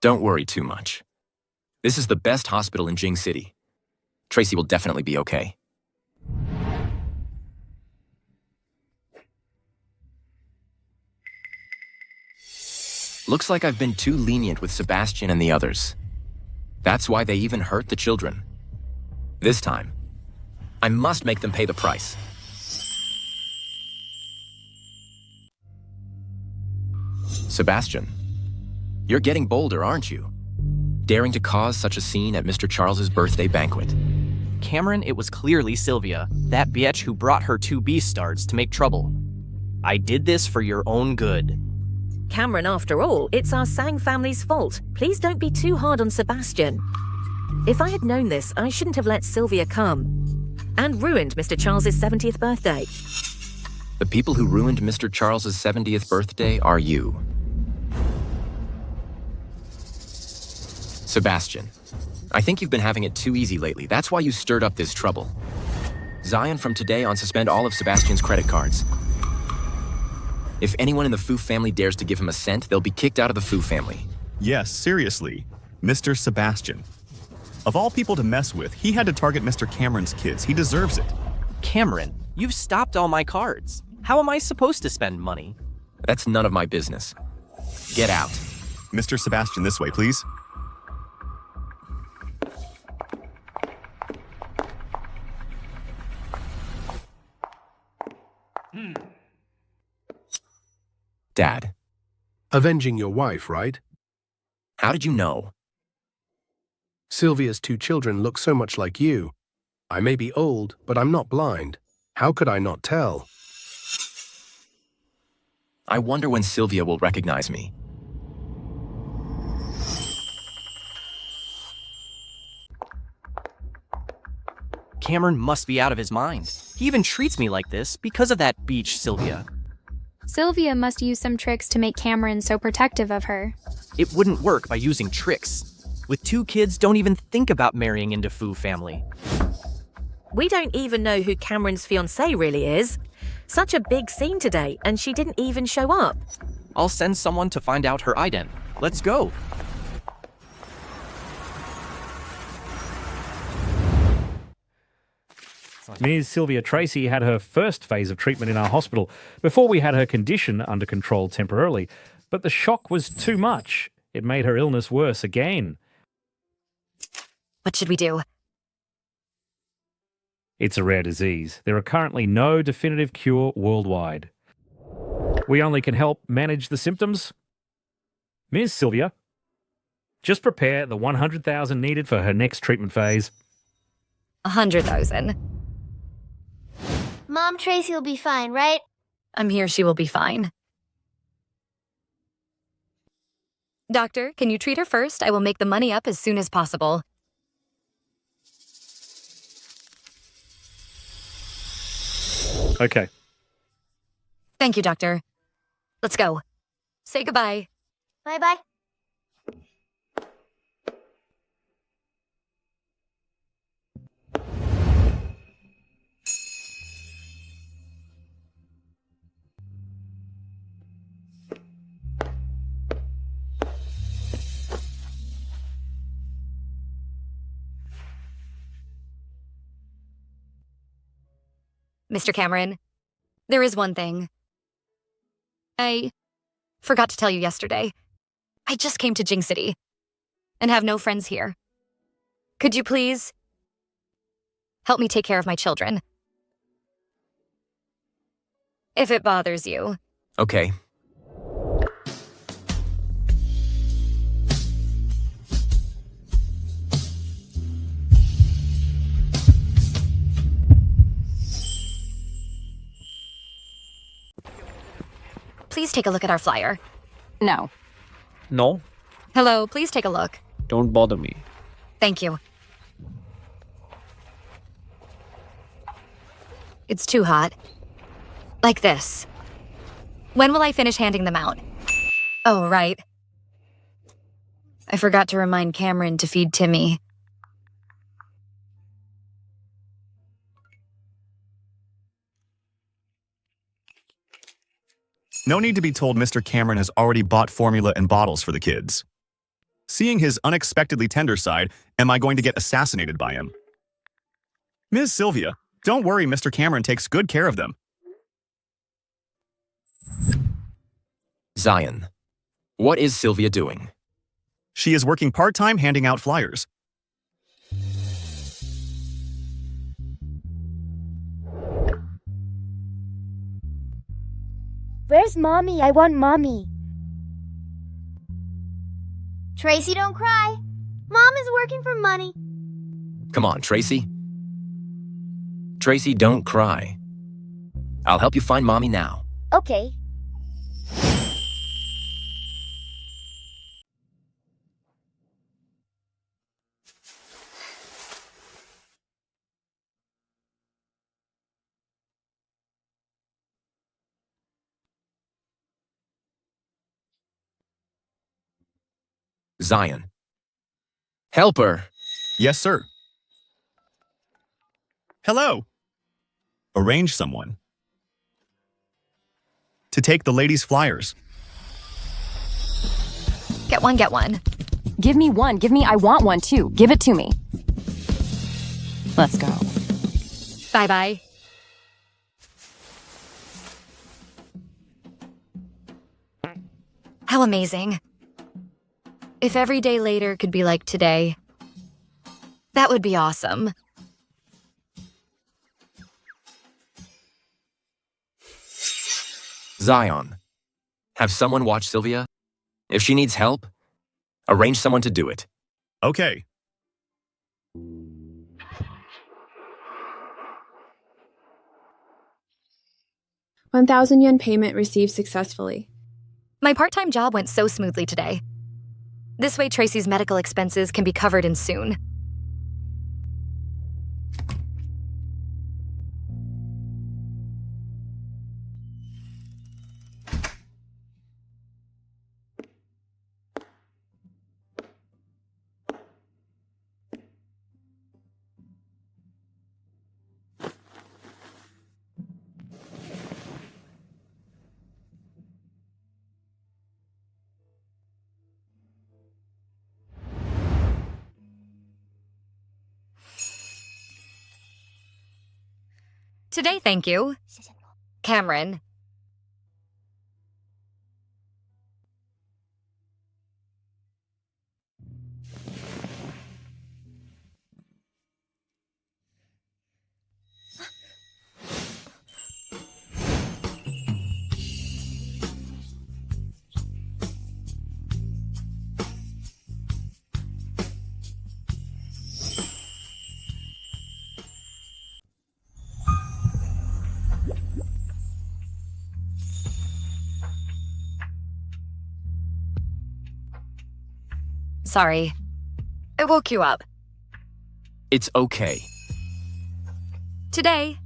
Don't worry too much. This is the best hospital in Jing City. Tracy will definitely be okay. Looks like I've been too lenient with Sebastian and the others. That's why they even hurt the children. This time, I must make them pay the price. Sebastian, you're getting bolder, aren't you? Daring to cause such a scene at Mr. Charles's birthday banquet. Cameron, it was clearly Sylvia, that bitch who brought her 2 B-stars to make trouble. I did this for your own good. Cameron, after all, it's our Sang family's fault. Please don't be too hard on Sebastian. If I had known this, I shouldn't have let Sylvia come. And ruined Mr. Charles's 70th birthday. The people who ruined Mr. Charles's 70th birthday are you. Sebastian, I think you've been having it too easy lately. That's why you stirred up this trouble. Zion, from today on, suspend all of Sebastian's credit cards. If anyone in the Fu family dares to give him a cent, they'll be kicked out of the Fu family. Yes, seriously. Mr. Sebastian. Of all people to mess with, he had to target Mr. Cameron's kids. He deserves it. Cameron, you've stopped all my cards. How am I supposed to spend money? That's none of my business. Get out. Mr. Sebastian, this way, please. Dad. Avenging your wife, right? How did you know? Sylvia's 2 children look so much like you. I may be old, but I'm not blind. How could I not tell? I wonder when Sylvia will recognize me. Cameron must be out of his mind. He even treats me like this because of that beach, Sylvia. Sylvia must use some tricks to make Cameron so protective of her. It wouldn't work by using tricks. With 2 kids, don't even think about marrying into Fu family. We don't even know who Cameron's fiancé really is. Such a big scene today, and she didn't even show up. I'll send someone to find out her ident. Let's go. Ms. Sylvia Tracy had her first phase of treatment in our hospital before we had her condition under control temporarily. But the shock was too much. It made her illness worse again. What should we do? It's a rare disease. There are currently no definitive cure worldwide. We only can help manage the symptoms. Ms. Sylvia, just prepare the 100,000 needed for her next treatment phase. 100,000. Mom, Tracy will be fine, right? I'm here, she will be fine. Doctor, can you treat her first? I will make the money up as soon as possible. Okay. Thank you, doctor. Let's go. Say goodbye. Bye-bye. Mr. Cameron, there is one thing. I forgot to tell you yesterday. I just came to Jing City and have no friends here. Could you please help me take care of my children? If it bothers you. Okay. Please take a look at our flyer. No. No, Hello, please take a look. don't bother me. Thank you. It's too hot. Like this. When will I finish handing them out? Oh, right. I forgot to remind Cameron to feed Timmy. No need to be told Mr. Cameron has already bought formula and bottles for the kids. Seeing his unexpectedly tender side, am I going to get assassinated by him? Ms. Sylvia, don't worry, Mr. Cameron takes good care of them. Zion, what is Sylvia doing? She is working part-time handing out flyers. Where's Mommy? I want Mommy. Tracy, don't cry. Mom is working for money. Come on, Tracy. Tracy, don't cry. I'll help you find Mommy now. Okay. Zion. Help her. Yes, sir. Hello. Arrange someone to take the ladies' flyers. Get one, get one. Give me one. I want one too. Give it to me. Let's go. Bye-bye. How amazing. If every day later could be like today, that would be awesome. Zion. Have someone watch Sylvia. If she needs help, arrange someone to do it. Okay. $1,000 payment received successfully. My part-time job went so smoothly today. This way Tracy's medical expenses can be covered in soon. Today, thank you. Cameron. Sorry. I woke you up. It's okay. Today.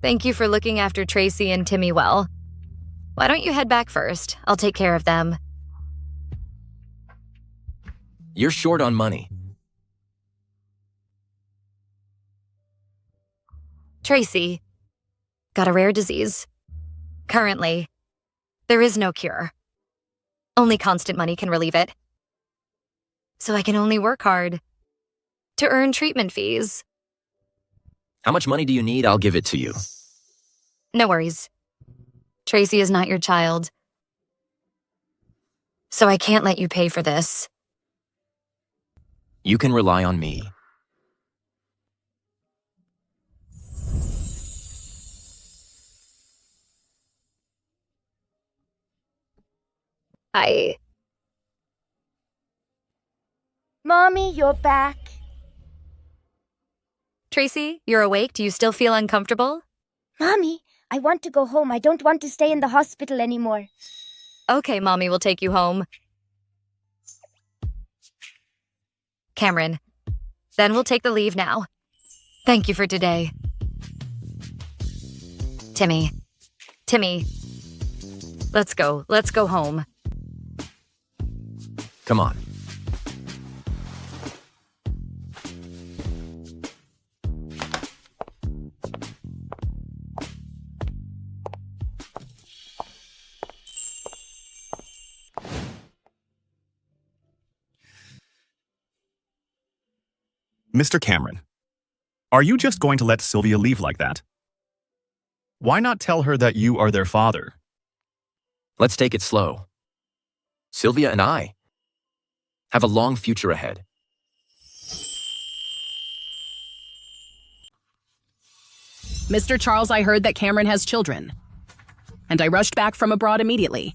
Thank you for looking after Tracy and Timmy well. Why don't you head back first? I'll take care of them. You're short on money. Tracy got a rare disease. Currently, there is no cure. Only constant money can relieve it. So I can only work hard to earn treatment fees. How much money do you need? I'll give it to you. No worries. Tracy is not your child. So I can't let you pay for this. You can rely on me. Mommy, you're back. Tracy, you're awake? Do you still feel uncomfortable? Mommy, I want to go home. I don't want to stay in the hospital anymore. Okay, Mommy will take you home. Cameron, then we'll take the leave now. Thank you for today. Timmy, let's go home. Come on. Mr. Cameron, are you just going to let Sylvia leave like that? Why not tell her that you are their father? Let's take it slow. Sylvia and I have a long future ahead. Mr. Charles, I heard that Cameron has children, and I rushed back from abroad immediately.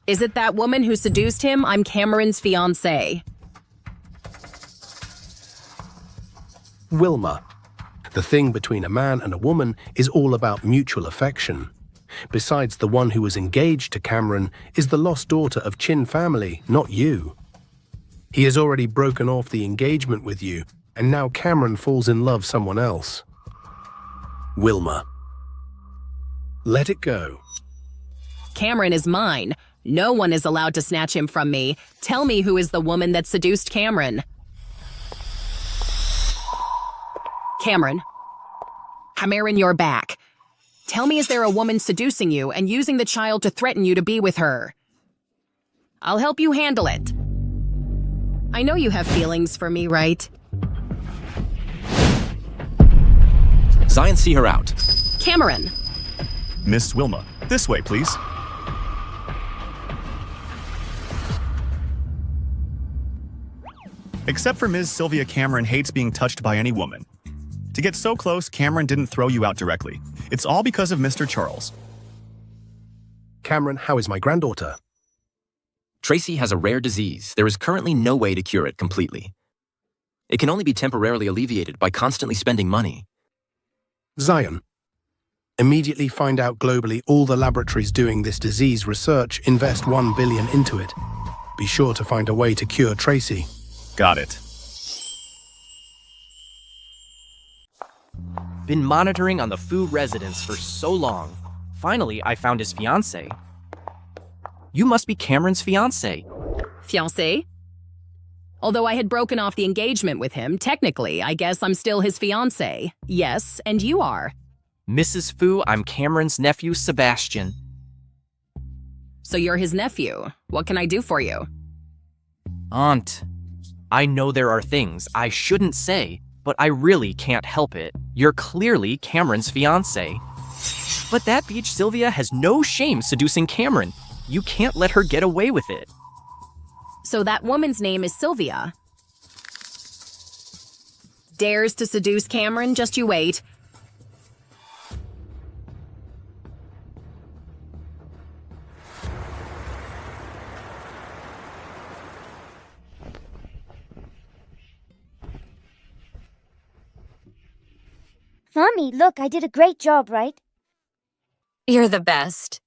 Is it that woman who seduced him? I'm Cameron's fiancé. Wilma. The thing between a man and a woman is all about mutual affection. Besides, the one who was engaged to Cameron is the lost daughter of Chin family, not you. He has already broken off the engagement with you, and now Cameron falls in love someone else. Wilma. Let it go. Cameron is mine. No one is allowed to snatch him from me. Tell me who is the woman that seduced Cameron. Cameron, you're back. Tell me, is there a woman seducing you and using the child to threaten you to be with her? I'll help you handle it. I know you have feelings for me, right? Zion, see her out. Cameron. Miss Wilma, this way, please. Except for Ms. Sylvia, Cameron hates being touched by any woman. To get so close, Cameron didn't throw you out directly. It's all because of Mr. Charles. Cameron, how is my granddaughter? Tracy has a rare disease. There is currently no way to cure it completely. It can only be temporarily alleviated by constantly spending money. Zion. Immediately find out globally all the laboratories doing this disease research, invest $1 billion into it. Be sure to find a way to cure Tracy. Got it. Been monitoring on the Fu residence for so long. Finally, I found his fiancée. You must be Cameron's fiancée. Fiancé? Although I had broken off the engagement with him, technically, I guess I'm still his fiancé. Yes, and you are. Mrs. Fu, I'm Cameron's nephew, Sebastian. So you're his nephew. What can I do for you? Aunt, I know there are things I shouldn't say, but I really can't help it. You're clearly Cameron's fiancé. But that beach Sylvia has no shame seducing Cameron. You can't let her get away with it. So that woman's name is Sylvia. Dares to seduce Cameron? Just you wait. Mommy, look, I did a great job, right? You're the best.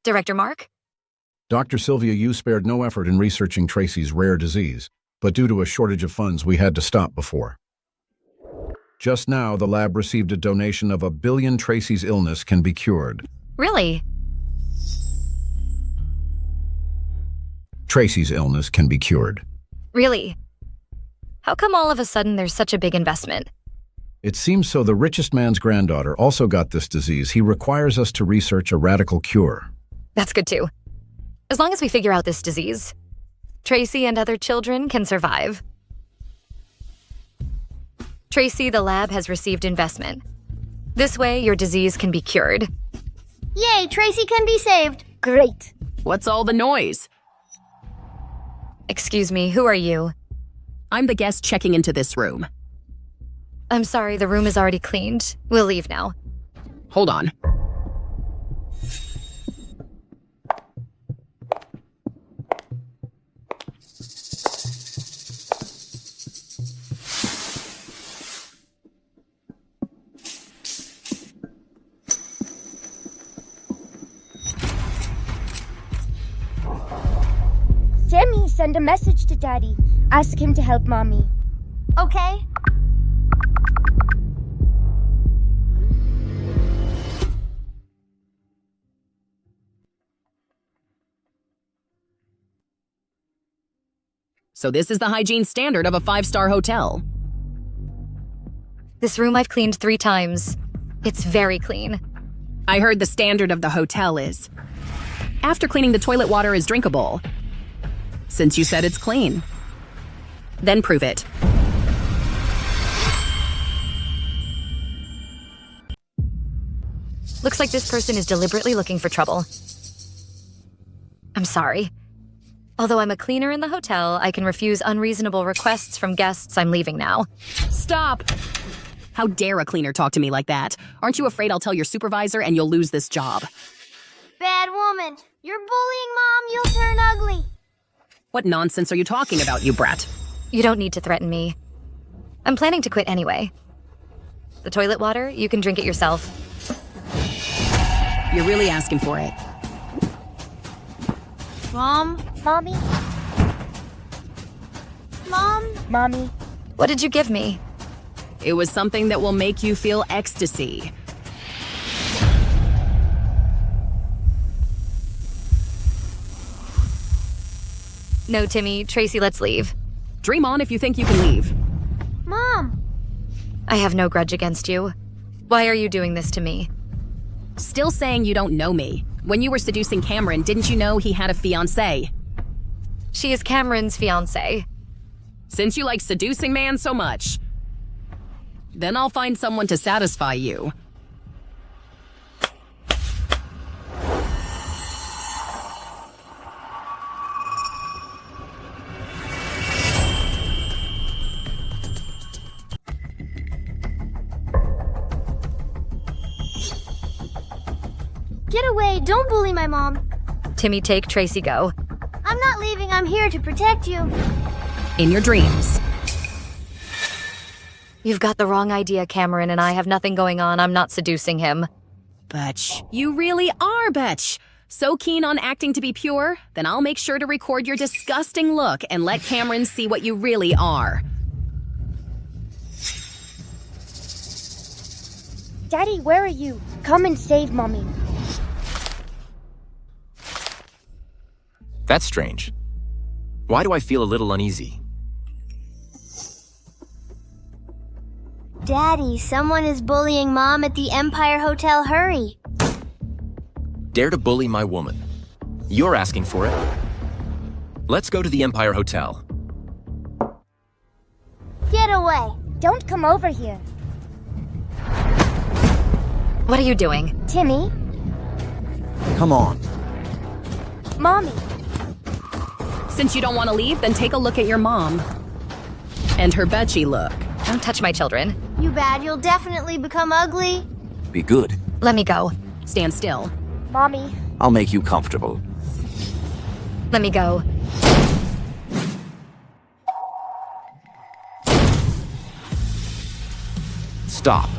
Director Mark? Dr. Sylvia, you spared no effort in researching Tracy's rare disease, but due to a shortage of funds, we had to stop before. Just now, the lab received a donation of 1 billion. Tracy's illness can be cured. Really? Tracy's illness can be cured. Really? How come all of a sudden there's such a big investment? It seems so. The richest man's granddaughter also got this disease. He requires us to research a radical cure. That's good too. As long as we figure out this disease, Tracy and other children can survive. Tracy, the lab has received investment. This way, your disease can be cured. Yay, Tracy can be saved. Great. What's all the noise? Excuse me, who are you? I'm the guest checking into this room. I'm sorry, the room is already cleaned. We'll leave now. Hold on. Timmy, send a message to Daddy. Ask him to help Mommy. Okay. So this is the hygiene standard of a 5-star hotel. This room I've cleaned 3 times. It's very clean. I heard the standard of the hotel is, after cleaning, the toilet water is drinkable. Since you said it's clean, then prove it. Looks like this person is deliberately looking for trouble. I'm sorry. Although I'm a cleaner in the hotel, I can refuse unreasonable requests from guests. I'm leaving now. Stop! How dare a cleaner talk to me like that? Aren't you afraid I'll tell your supervisor and you'll lose this job? Bad woman. You're bullying Mom. You'll turn ugly. What nonsense are you talking about, you brat? You don't need to threaten me. I'm planning to quit anyway. The toilet water, you can drink it yourself. You're really asking for it. Mom? Mommy? Mom? Mommy? What did you give me? It was something that will make you feel ecstasy. No, Timmy. Tracy, let's leave. Dream on if you think you can leave. Mom! I have no grudge against you. Why are you doing this to me? Still saying you don't know me. When you were seducing Cameron, didn't you know he had a fiancée? She is Cameron's fiancée. Since you like seducing man so much, then I'll find someone to satisfy you. Get away. Don't bully my mom. Timmy, take Tracy, go. I'm not leaving. I'm here to protect you. In your dreams. You've got the wrong idea, Cameron, and I have nothing going on. I'm not seducing him. Butch. You really are, Butch. So keen on acting to be pure? Then I'll make sure to record your disgusting look and let Cameron see what you really are. Daddy, where are you? Come and save Mommy. That's strange. Why do I feel a little uneasy? Daddy, someone is bullying Mom at the Empire Hotel. Hurry. Dare to bully my woman. You're asking for it. Let's go to the Empire Hotel. Get away. Don't come over here. What are you doing? Timmy? Come on. Mommy? Since you don't want to leave, then take a look at your mom. And her betchy look. Don't touch my children. You bad, you'll definitely become ugly. Be good. Let me go. Stand still. Mommy? I'll make you comfortable. Let me go. Stop.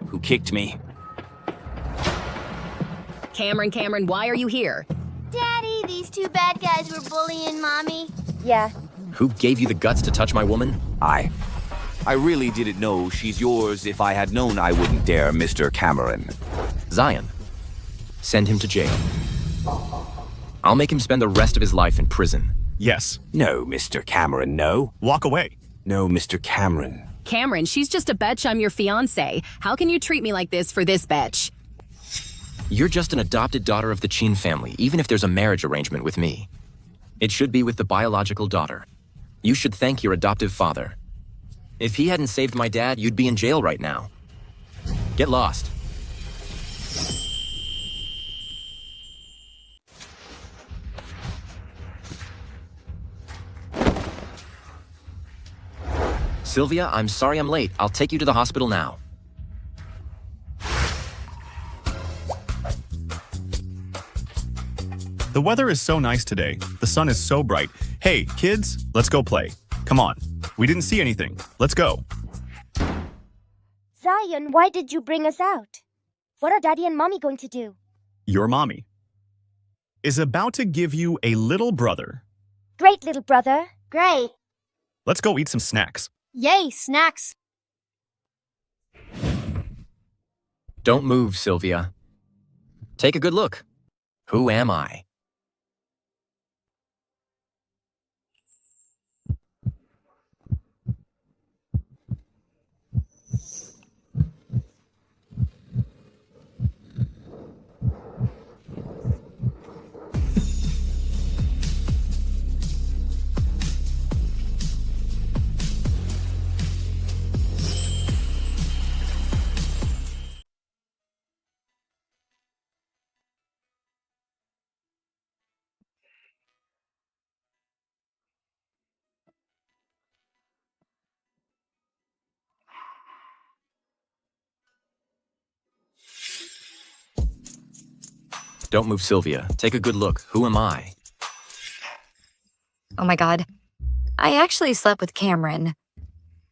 Who kicked me? Cameron, why are you here? Daddy, these two bad guys were bullying Mommy. Yeah. Who gave you the guts to touch my woman? I really didn't know she's yours. If I had known, I wouldn't dare, Mr. Cameron. Zion. Send him to jail. I'll make him spend the rest of his life in prison. Yes. No, Mr. Cameron, no. Walk away. No, Mr. Cameron. Cameron, she's just a betch. I'm your fiancé. How can you treat me like this for this betch? You're just an adopted daughter of the Chin family, even if there's a marriage arrangement with me. It should be with the biological daughter. You should thank your adoptive father. If he hadn't saved my dad, you'd be in jail right now. Get lost. Sylvia, I'm sorry I'm late. I'll take you to the hospital now. The weather is so nice today. The sun is so bright. Hey, kids, let's go play. Come on. We didn't see anything. Let's go. Zion, why did you bring us out? What are Daddy and Mommy going to do? Your mommy is about to give you a little brother. Great, little brother. Great. Let's go eat some snacks. Yay, snacks. Don't move, Sylvia. Take a good look. Who am I? Don't move, Sylvia. Take a good look. Who am I? Oh my god. I actually slept with Cameron.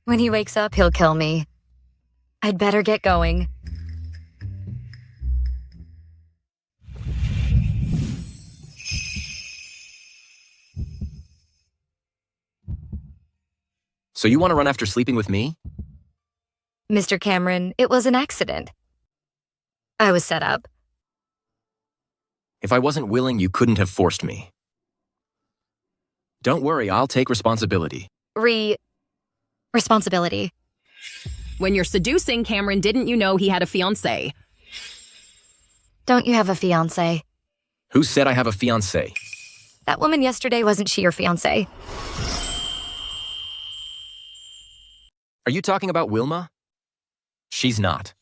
When he wakes up, he'll kill me. I'd better get going. So you want to run after sleeping with me? Mr. Cameron, it was an accident. I was set up. If I wasn't willing, you couldn't have forced me. Don't worry, I'll take responsibility. Responsibility. When you're seducing Cameron, didn't you know he had a fiancé? Don't you have a fiancé? Who said I have a fiancé? That woman yesterday, wasn't she your fiancé? Are you talking about Wilma? She's not.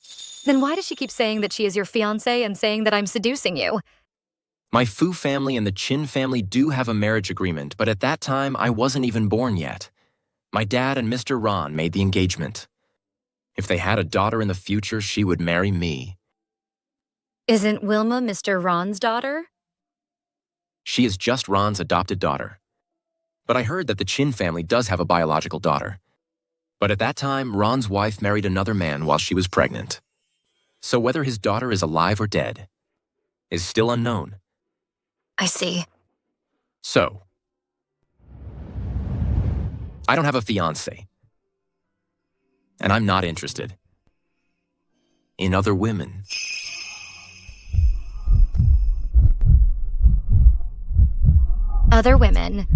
Then why does she keep saying that she is your fiancé and saying that I'm seducing you? My Fu family and the Chin family do have a marriage agreement, but at that time, I wasn't even born yet. My dad and Mr. Ron made the engagement. If they had a daughter in the future, she would marry me. Isn't Wilma Mr. Ron's daughter? She is just Ron's adopted daughter. But I heard that the Chin family does have a biological daughter. But at that time, Ron's wife married another man while she was pregnant. So whether his daughter is alive or dead is still unknown. I see. So, I don't have a fiancé. And I'm not interested in other women. Other women.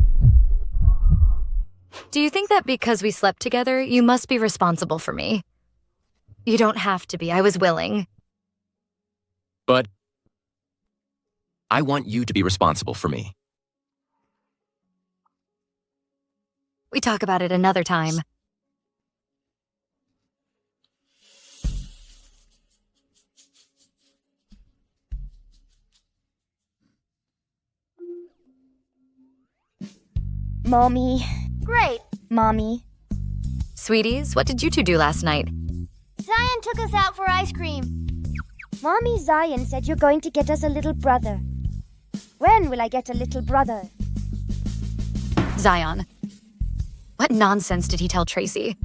Do you think that because we slept together, you must be responsible for me? You don't have to be. I was willing. But I want you to be responsible for me. We talk about it another time. Mommy. Great. Mommy. Sweeties, what did you two do last night? Zion took us out for ice cream. Mommy Zion said you're going to get us a little brother. When will I get a little brother? Zion. What nonsense did he tell Tracy?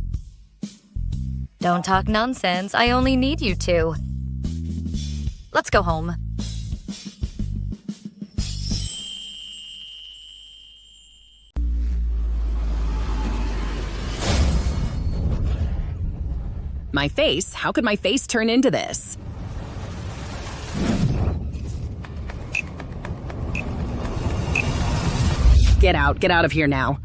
Don't talk nonsense. I only need you two. Let's go home. My face? How could my face turn into this? Get out of here now.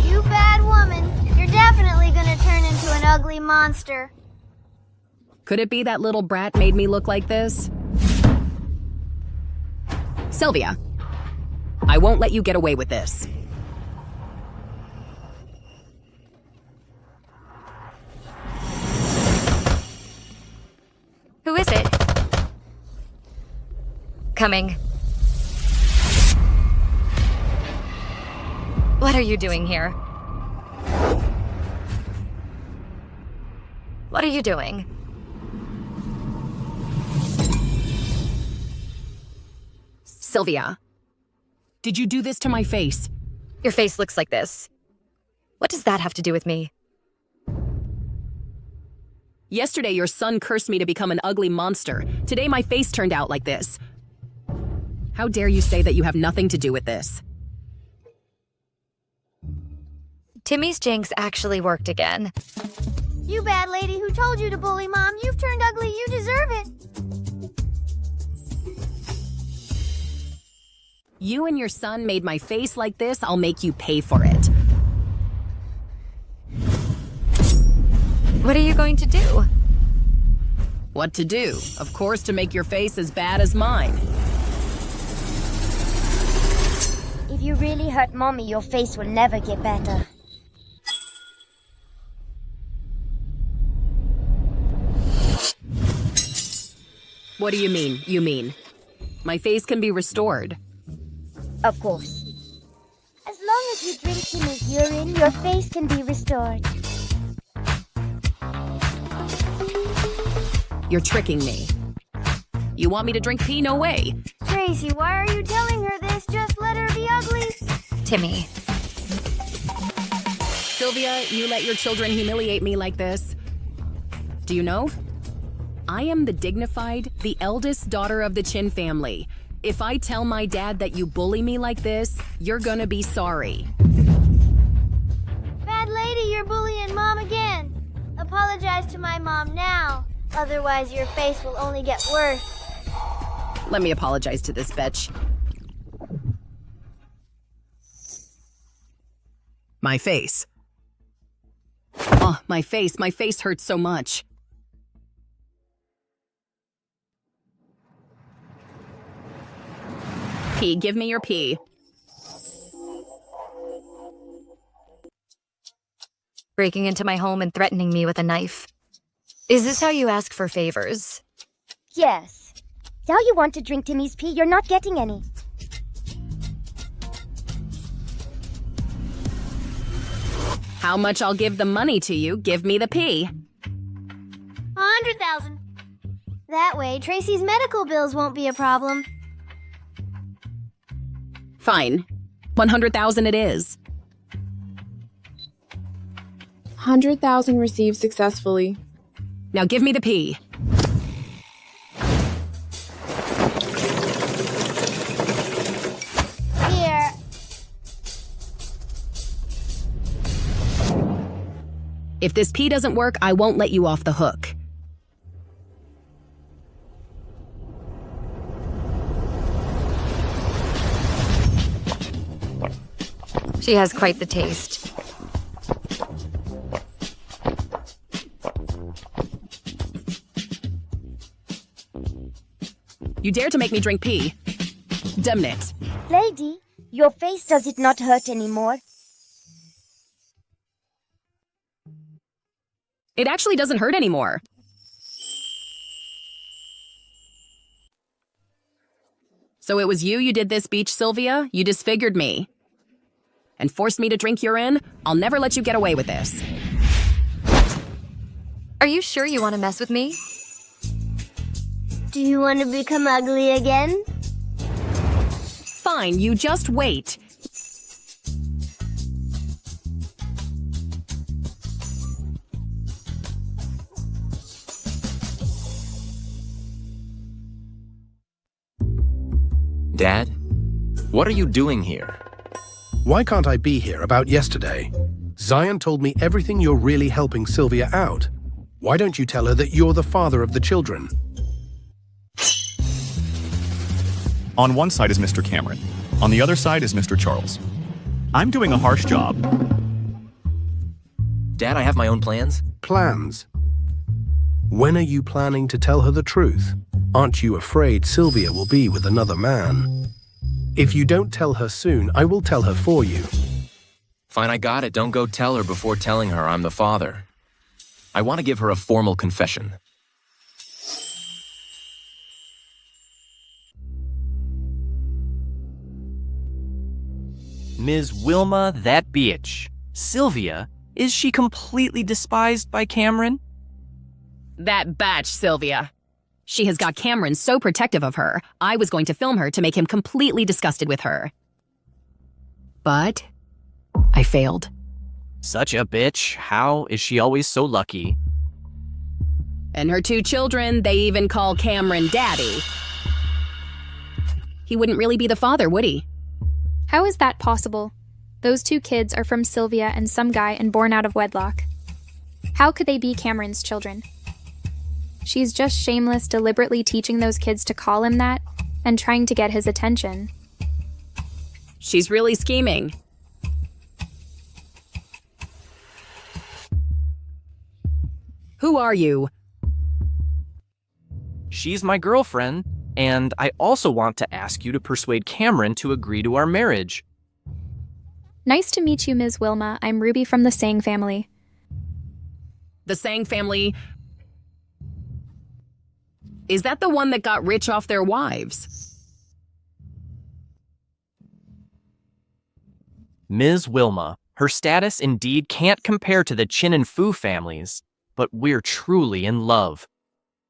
You bad woman. You're definitely gonna turn into an ugly monster. Could it be that little brat made me look like this? Sylvia, I won't let you get away with this. Who is it? Coming. What are you doing here? What are you doing? Sylvia, did you do this to my face? Your face looks like this. What does that have to do with me? Yesterday, your son cursed me to become an ugly monster. Today, my face turned out like this. How dare you say that you have nothing to do with this? Timmy's jinx actually worked again. You bad lady who told you to bully Mom, you've turned ugly, you deserve it. You and your son made my face like this, I'll make you pay for it. What are you going to do? What to do? Of course, to make your face as bad as mine. If you really hurt Mommy, your face will never get better. What do you mean, my face can be restored? Of course. As long as you drink Timmy's urine, your face can be restored. You're tricking me. You want me to drink pee? No way. Tracy, why are you telling her this? Just let her be ugly. Timmy. Sylvia, you let your children humiliate me like this. Do you know? I am the dignified, the eldest daughter of the Chin family. If I tell my dad that you bully me like this, you're gonna be sorry. Bad lady, you're bullying Mom again. Apologize to my mom now. Otherwise, your face will only get worse. Let me apologize to this bitch. My face. Oh, my face hurts so much. Pee, give me your pee. Breaking into my home and threatening me with a knife. Is this how you ask for favors? Yes. Now you want to drink Timmy's pee, you're not getting any. How much I'll give the money to you, give me the pee. 100,000. That way, Tracy's medical bills won't be a problem. Fine. 100,000 it is. 100,000 received successfully. Now give me the pee. Here. If this pee doesn't work, I won't let you off the hook. She has quite the taste. You dare to make me drink pee? Damn it. Lady, your face does it not hurt anymore? It actually doesn't hurt anymore. So it was you did this, Beach Sylvia? You disfigured me and forced me to drink urine? I'll never let you get away with this. Are you sure you want to mess with me? Do you want to become ugly again? Fine, you just wait. Dad, what are you doing here? Why can't I be here about yesterday? Zion told me everything you're really helping Sylvia out. Why don't you tell her that you're the father of the children? On one side is Mr. Cameron. On the other side is Mr. Charles. I'm doing a harsh job. Dad, I have my own plans. Plans? When are you planning to tell her the truth? Aren't you afraid Sylvia will be with another man? If you don't tell her soon, I will tell her for you. Fine, I got it. Don't go tell her before telling her I'm the father. I want to give her a formal confession. Ms. Wilma, that bitch. Sylvia, is she completely despised by Cameron? That batch, Sylvia. She has got Cameron so protective of her, I was going to film her to make him completely disgusted with her. But I failed. Such a bitch. How is she always so lucky? And her 2 children, they even call Cameron Daddy. He wouldn't really be the father, would he? How is that possible? Those 2 kids are from Sylvia and some guy and born out of wedlock. How could they be Cameron's children? She's just shameless, deliberately teaching those kids to call him that and trying to get his attention. She's really scheming. Who are you? She's my girlfriend, and I also want to ask you to persuade Cameron to agree to our marriage. Nice to meet you, Ms. Wilma. I'm Ruby from the Sang family. The Sang family... Is that the one that got rich off their wives? Ms. Wilma, her status indeed can't compare to the Chin and Fu families, but we're truly in love.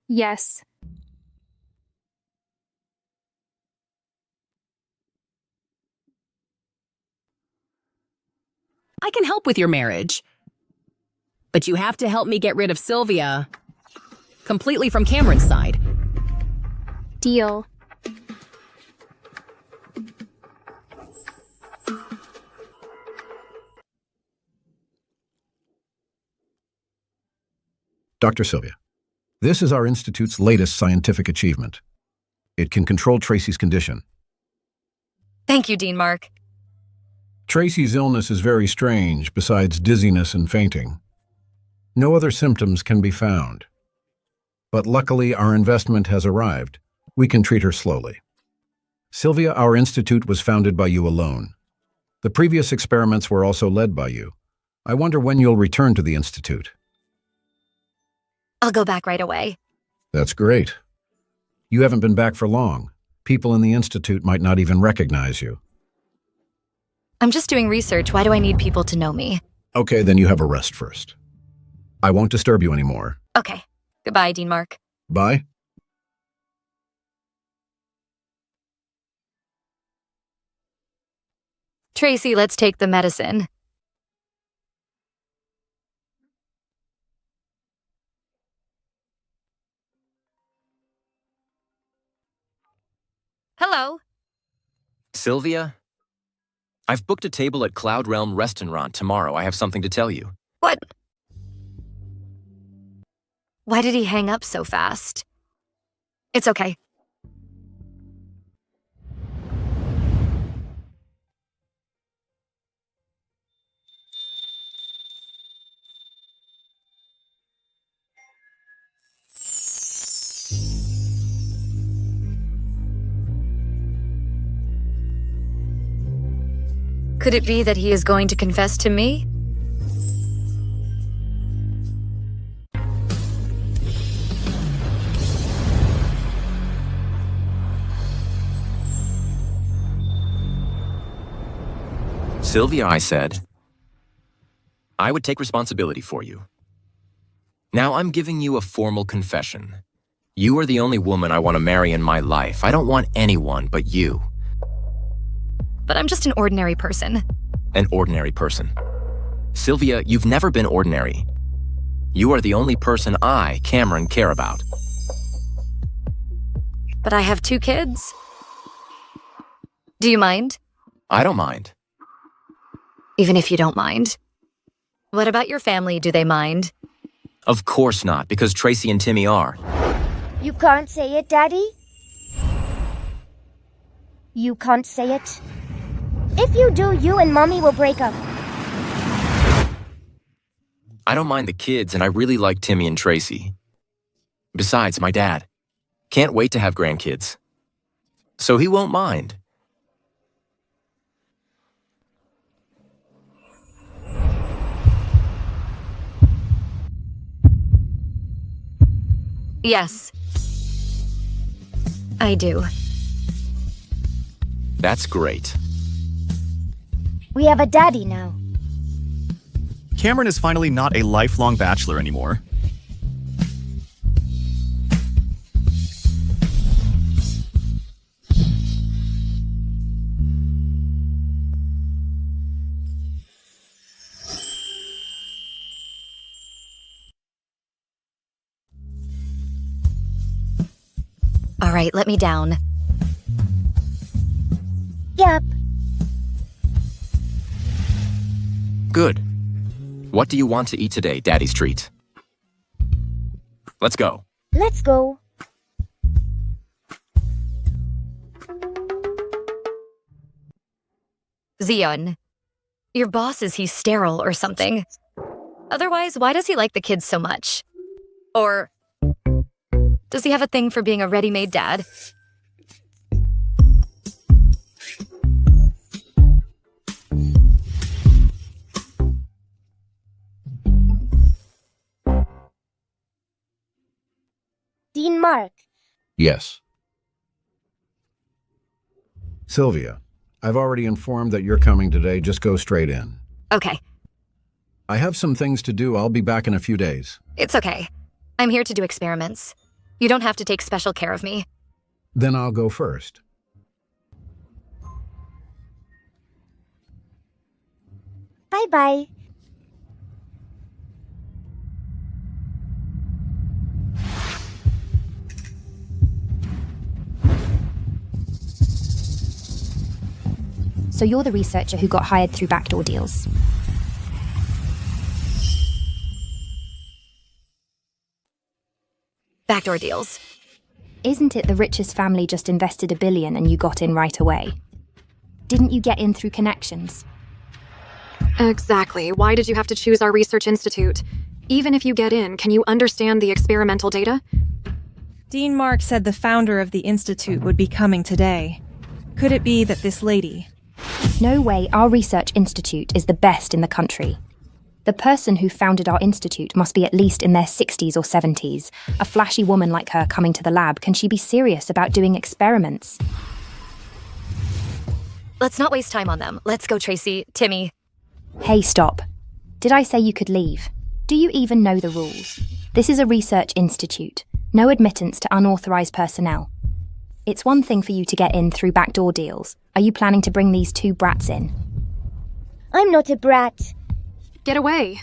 Yes. I can help with your marriage. But you have to help me get rid of Sylvia completely from Cameron's side. Deal. Dr. Sylvia, this is our institute's latest scientific achievement. It can control Tracy's condition. Thank you, Dean Mark. Tracy's illness is very strange, besides dizziness and fainting. No other symptoms can be found. But luckily, our investment has arrived. We can treat her slowly. Sylvia, our institute was founded by you alone. The previous experiments were also led by you. I wonder when you'll return to the institute. I'll go back right away. That's great. You haven't been back for long. People in the institute might not even recognize you. I'm just doing research. Why do I need people to know me? Okay, then you have a rest first. I won't disturb you anymore. Okay. Goodbye, Dean Mark. Bye. Tracy, let's take the medicine. Hello. Sylvia? I've booked a table at Cloud Realm Restaurant tomorrow. I have something to tell you. What? Why did he hang up so fast? It's okay. Could it be that he is going to confess to me? Sylvia, I said, I would take responsibility for you. Now I'm giving you a formal confession. You are the only woman I want to marry in my life. I don't want anyone but you. But I'm just an ordinary person. An ordinary person. Sylvia, you've never been ordinary. You are the only person I, Cameron, care about. But I have 2 kids. Do you mind? I don't mind. Even if you don't mind. What about your family? Do they mind? Of course not, because Tracy and Timmy are. You can't say it, Daddy? You can't say it? If you do, you and Mommy will break up. I don't mind the kids, and I really like Timmy and Tracy. Besides, my dad can't wait to have grandkids. So he won't mind. Yes. I do. That's great. We have a daddy now. Cameron is finally not a lifelong bachelor anymore. All right, let me down. Yep. Good. What do you want to eat today, Daddy's treat? Let's go. Let's go. Zion, your boss, is he sterile or something? Otherwise, why does he like the kids so much? Or does he have a thing for being a ready-made dad? Dean Mark. Yes. Sylvia, I've already informed that you're coming today. Just go straight in. Okay. I have some things to do. I'll be back in a few days. It's okay. I'm here to do experiments. You don't have to take special care of me. Then I'll go first. Bye-bye. So you're the researcher who got hired through backdoor deals. Backdoor deals. Isn't it the richest family just invested $1 billion and you got in right away? Didn't you get in through connections? Exactly. Why did you have to choose our research institute? Even if you get in, can you understand the experimental data? Dean Mark said the founder of the institute would be coming today. Could it be that this lady... No way, our research institute is the best in the country. The person who founded our institute must be at least in their 60s or 70s. A flashy woman like her coming to the lab, can she be serious about doing experiments? Let's not waste time on them. Let's go, Tracy. Timmy. Hey, stop. Did I say you could leave? Do you even know the rules? This is a research institute. No admittance to unauthorized personnel. It's one thing for you to get in through backdoor deals. Are you planning to bring these 2 brats in? I'm not a brat. Get away.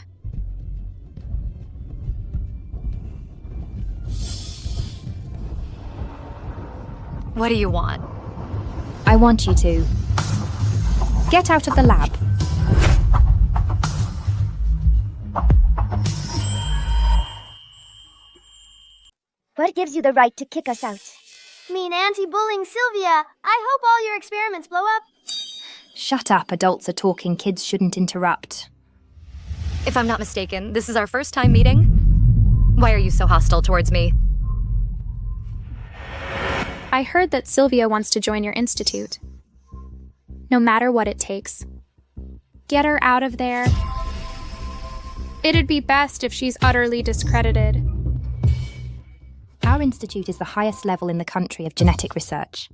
What do you want? I want you to get out of the lab. What gives you the right to kick us out? Mean anti-bullying Sylvia. I hope all your experiments blow up. Shut up, adults are talking, kids shouldn't interrupt. If I'm not mistaken, this is our first time meeting? Why are you so hostile towards me? I heard that Sylvia wants to join your institute. No matter what it takes. Get her out of there. It'd be best if she's utterly discredited. Our institute is the highest level in the country of genetic research.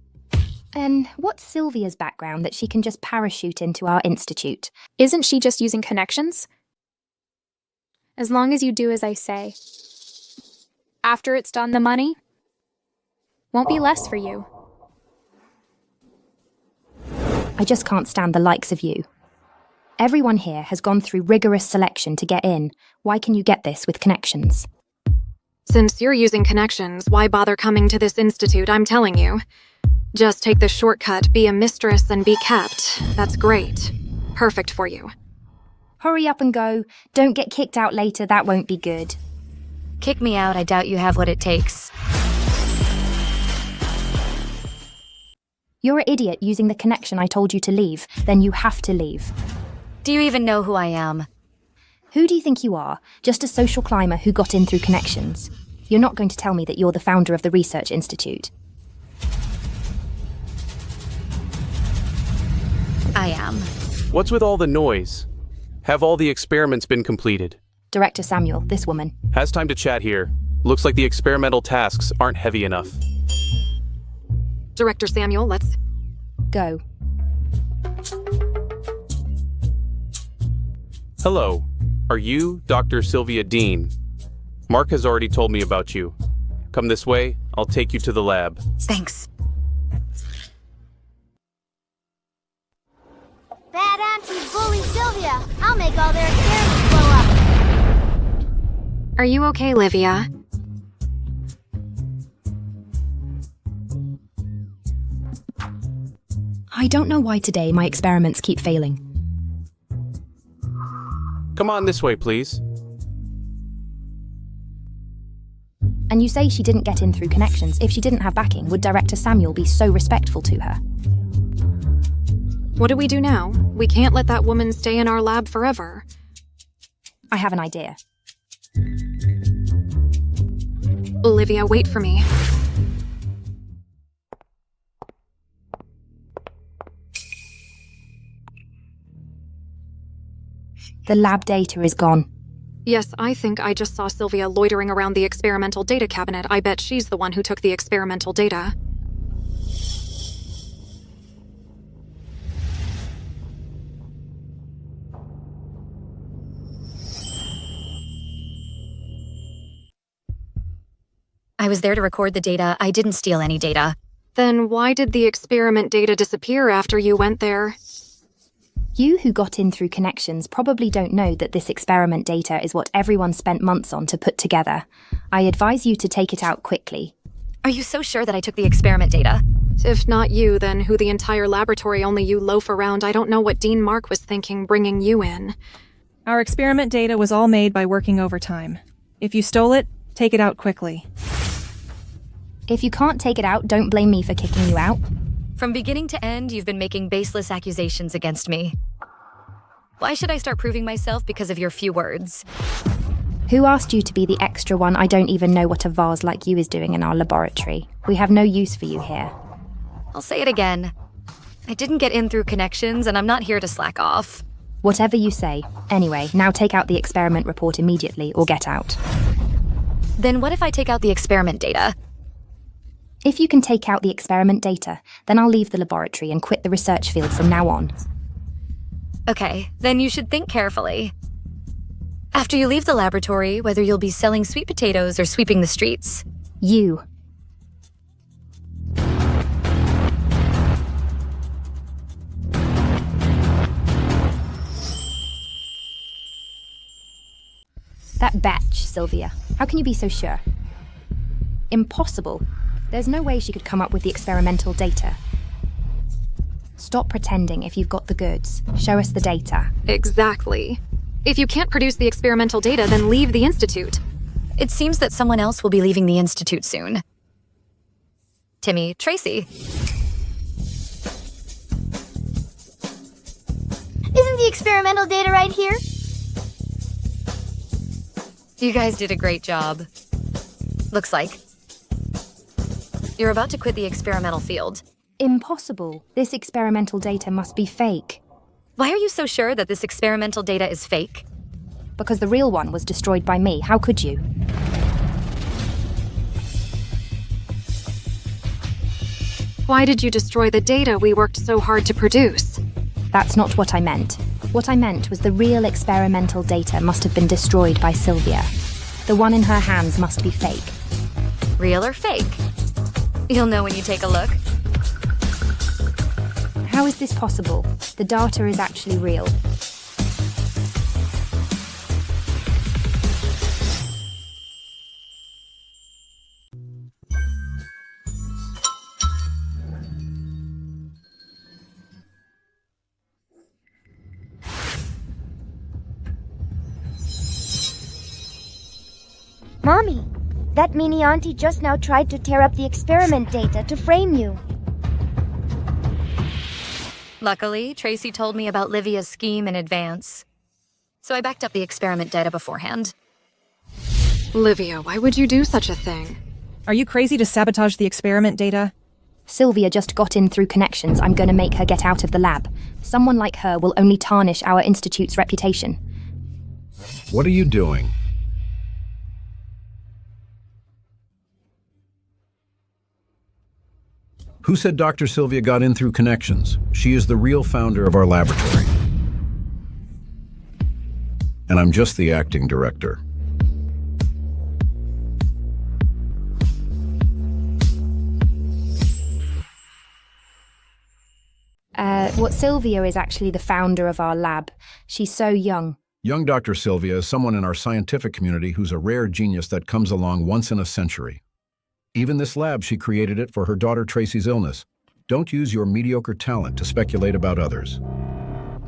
And what's Sylvia's background that she can just parachute into our institute? Isn't she just using connections? As long as you do as I say. After it's done, the money won't be less for you. I just can't stand the likes of you. Everyone here has gone through rigorous selection to get in. Why can you get this with connections? Since you're using connections, why bother coming to this institute, I'm telling you. Just take the shortcut, be a mistress, and be kept. That's great. Perfect for you. Hurry up and go. Don't get kicked out later, that won't be good. Kick me out, I doubt you have what it takes. You're an idiot using the connection I told you to leave. Then you have to leave. Do you even know who I am? Who do you think you are? Just a social climber who got in through connections. You're not going to tell me that you're the founder of the research institute. I am. What's with all the noise? Have all the experiments been completed? Director Samuel, this woman. Has time to chat here. Looks like the experimental tasks aren't heavy enough. Director Samuel, let's go. Hello. Are you Dr. Sylvia Dean? Mark has already told me about you. Come this way, I'll take you to the lab. Thanks. Bad aunties bully Sylvia. I'll make all their experiments blow up. Are you okay, Livia? I don't know why today my experiments keep failing. Come on this way, please. And you say she didn't get in through connections. If she didn't have backing, would Director Samuel be so respectful to her? What do we do now? We can't let that woman stay in our lab forever. I have an idea. Olivia, wait for me. The lab data is gone. Yes, I think I just saw Sylvia loitering around the experimental data cabinet. I bet she's the one who took the experimental data. I was there to record the data. I didn't steal any data. Then why did the experiment data disappear after you went there? You who got in through connections probably don't know that this experiment data is what everyone spent months on to put together. I advise you to take it out quickly. Are you so sure that I took the experiment data? If not you, then who the entire laboratory only you loaf around? I don't know what Dean Mark was thinking bringing you in. Our experiment data was all made by working overtime. If you stole it, take it out quickly. If you can't take it out, don't blame me for kicking you out. From beginning to end, you've been making baseless accusations against me. Why should I start proving myself because of your few words? Who asked you to be the extra one? I don't even know what a vase like you is doing in our laboratory. We have no use for you here. I'll say it again. I didn't get in through connections, and I'm not here to slack off. Whatever you say. Anyway, now take out the experiment report immediately or get out. Then what if I take out the experiment data? If you can take out the experiment data, then I'll leave the laboratory and quit the research field from now on. Okay, then you should think carefully. After you leave the laboratory, whether you'll be selling sweet potatoes or sweeping the streets. You. That batch, Sylvia. How can you be so sure? Impossible. There's no way she could come up with the experimental data. Stop pretending if you've got the goods. Show us the data. Exactly. If you can't produce the experimental data, then leave the institute. It seems that someone else will be leaving the institute soon. Timmy, Tracy. Isn't the experimental data right here? You guys did a great job. Looks like. You're about to quit the experimental field. Impossible. This experimental data must be fake. Why are you so sure that this experimental data is fake? Because the real one was destroyed by me. How could you? Why did you destroy the data we worked so hard to produce? That's not what I meant. What I meant was the real experimental data must have been destroyed by Sylvia. The one in her hands must be fake. Real or fake? You'll know when you take a look. How is this possible? The data is actually real. Mommy, that meanie auntie just now tried to tear up the experiment data to frame you. Luckily, Tracy told me about Livia's scheme in advance. So I backed up the experiment data beforehand. Livia, why would you do such a thing? Are you crazy to sabotage the experiment data? Sylvia just got in through connections. I'm going to make her get out of the lab. Someone like her will only tarnish our institute's reputation. What are you doing? Who said Dr. Sylvia got in through connections? She is the real founder of our laboratory. And I'm just the acting director. What Sylvia is actually the founder of our lab. She's so young. Young Dr. Sylvia is someone in our scientific community who's a rare genius that comes along once in a century. Even this lab, she created it for her daughter Tracy's illness. Don't use your mediocre talent to speculate about others.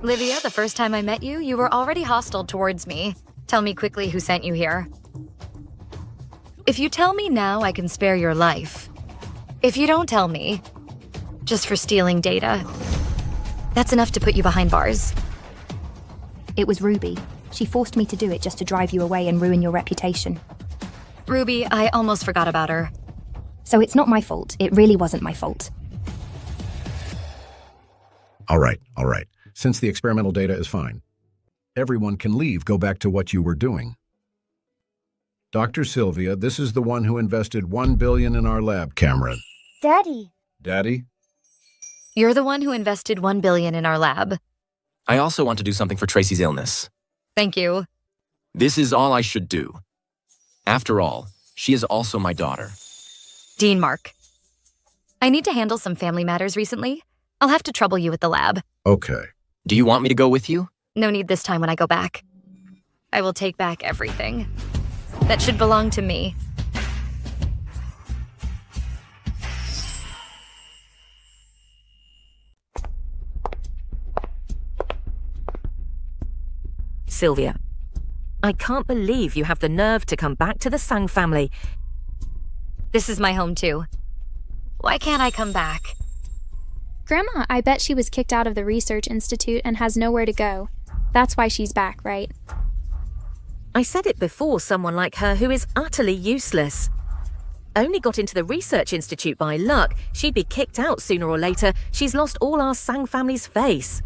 Livia, the first time I met you, you were already hostile towards me. Tell me quickly who sent you here. If you tell me now, I can spare your life. If you don't tell me, just for stealing data, that's enough to put you behind bars. It was Ruby. She forced me to do it just to drive you away and ruin your reputation. Ruby, I almost forgot about her. So it's not my fault. It really wasn't my fault. All right. Since the experimental data is fine, everyone can leave. Go back to what you were doing. Dr. Sylvia, this is the one who invested $1 billion in our lab, Cameron. Daddy. Daddy? You're the one who invested $1 billion in our lab. I also want to do something for Tracy's illness. Thank you. This is all I should do. After all, she is also my daughter. Dean Mark. I need to handle some family matters recently. I'll have to trouble you at the lab. Okay. Do you want me to go with you? No need this time when I go back. I will take back everything. That should belong to me. Sylvia, I can't believe you have the nerve to come back to the Sang family. This is my home too. Why can't I come back? Grandma, I bet she was kicked out of the research institute and has nowhere to go. That's why she's back, right? I said it before, someone like her who is utterly useless. Only got into the research institute by luck. She'd be kicked out sooner or later. She's lost all our Sang family's face.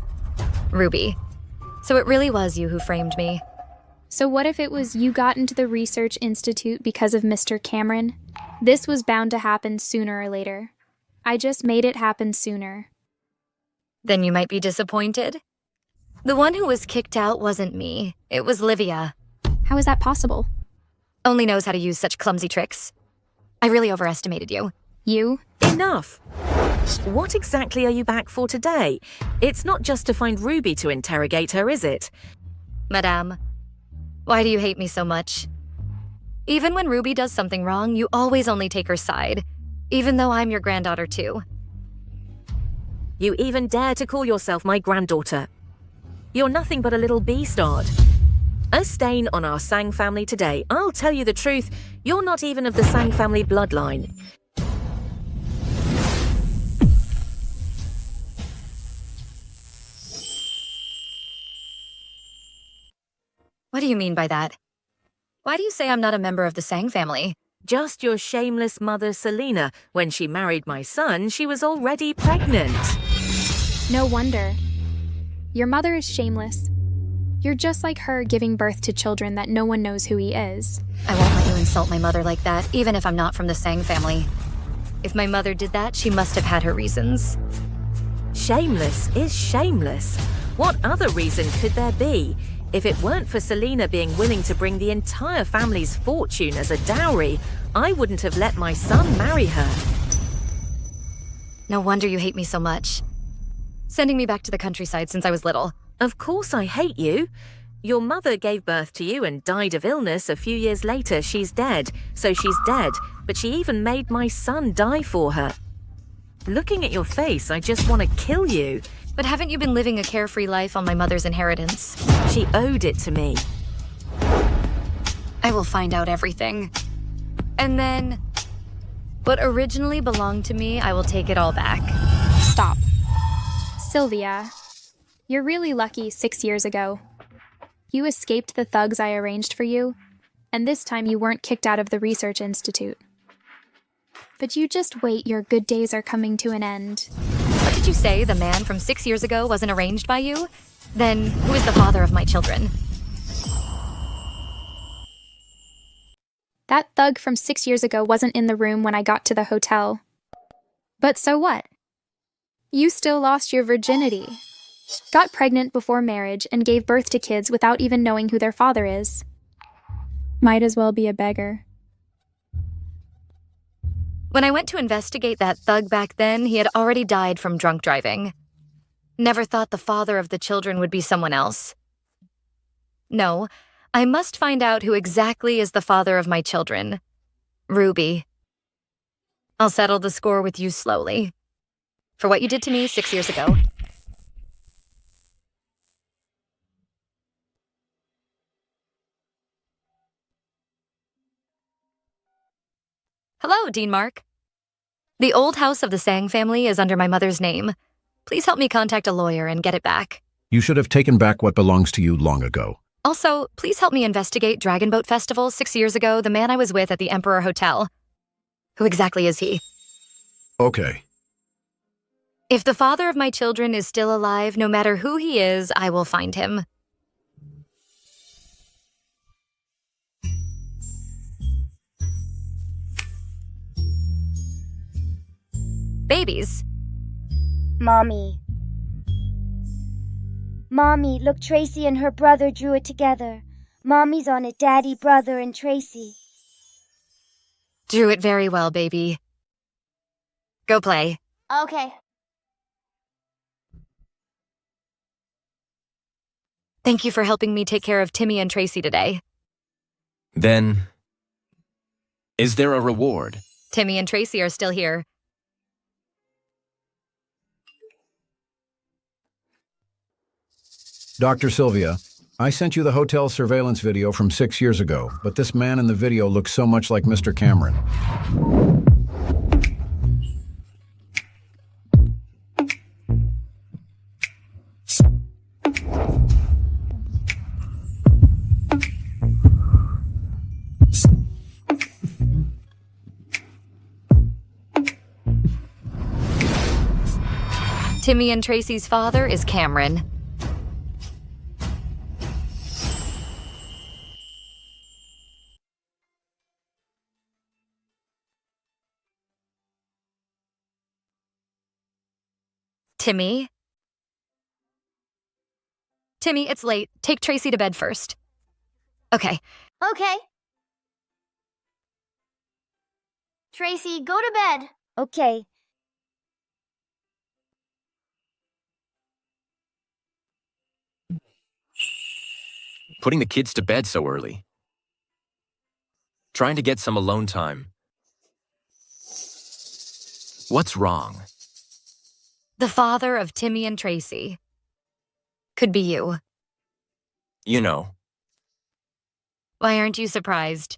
Ruby. So it really was you who framed me. So what if it was you got into the research institute because of Mr. Cameron? This was bound to happen sooner or later. I just made it happen sooner. Then you might be disappointed. The one who was kicked out wasn't me. It was Livia. How is that possible? Only knows how to use such clumsy tricks. I really overestimated you. You? Enough! What exactly are you back for today? It's not just to find Ruby to interrogate her, is it? Madame, why do you hate me so much? Even when Ruby does something wrong, you always only take her side, even though I'm your granddaughter too. You even dare to call yourself my granddaughter. You're nothing but a little beastard. A stain on our Sang family today. I'll tell you the truth, you're not even of the Sang family bloodline. What do you mean by that? Why do you say I'm not a member of the Sang family? Just your shameless mother, Selena. When she married my son, she was already pregnant. No wonder. Your mother is shameless. You're just like her, giving birth to children that no one knows who he is. I won't let you insult my mother like that, even if I'm not from the Sang family. If my mother did that, she must have had her reasons. Shameless is shameless. What other reason could there be? If it weren't for Selena being willing to bring the entire family's fortune as a dowry, I wouldn't have let my son marry her. No wonder you hate me so much. Sending me back to the countryside since I was little. Of course I hate you. Your mother gave birth to you and died of illness. A few years later, she's dead. So she's dead, but she even made my son die for her. Looking at your face, I just want to kill you. But haven't you been living a carefree life on my mother's inheritance? She owed it to me. I will find out everything. And then, what originally belonged to me, I will take it all back. Stop. Sylvia, you're really lucky 6 years ago. You escaped the thugs I arranged for you, and this time you weren't kicked out of the research institute. But you just wait, your good days are coming to an end. What did you say? The man from 6 years ago wasn't arranged by you? Then who is the father of my children? That thug from 6 years ago wasn't in the room when I got to the hotel. But so what? You still lost your virginity. Got pregnant before marriage and gave birth to kids without even knowing who their father is. Might as well be a beggar. When I went to investigate that thug back then, he had already died from drunk driving. Never thought the father of the children would be someone else. No, I must find out who exactly is the father of my children. Ruby. I'll settle the score with you slowly. For what you did to me 6 years ago. Hello, Dean Mark. The old house of the Sang family is under my mother's name. Please help me contact a lawyer and get it back. You should have taken back what belongs to you long ago. Also, please help me investigate Dragon Boat Festival 6 years ago, the man I was with at the Emperor Hotel. Who exactly is he? Okay. If the father of my children is still alive, no matter who he is, I will find him. Babies. Mommy. Mommy, look, Tracy and her brother drew it together. Mommy's on it, Daddy, brother, and Tracy. Drew it very well, baby. Go play. Okay. Thank you for helping me take care of Timmy and Tracy today. Then, is there a reward? Timmy and Tracy are still here. Dr. Sylvia, I sent you the hotel surveillance video from 6 years ago, but this man in the video looks so much like Mr. Cameron. Timmy and Tracy's father is Cameron. Timmy? Timmy, it's late. Take Tracy to bed first. Okay. Okay. Tracy, go to bed. Okay. Putting the kids to bed so early. Trying to get some alone time. What's wrong? The father of Timmy and Tracy. Could be you. You know. Why aren't you surprised?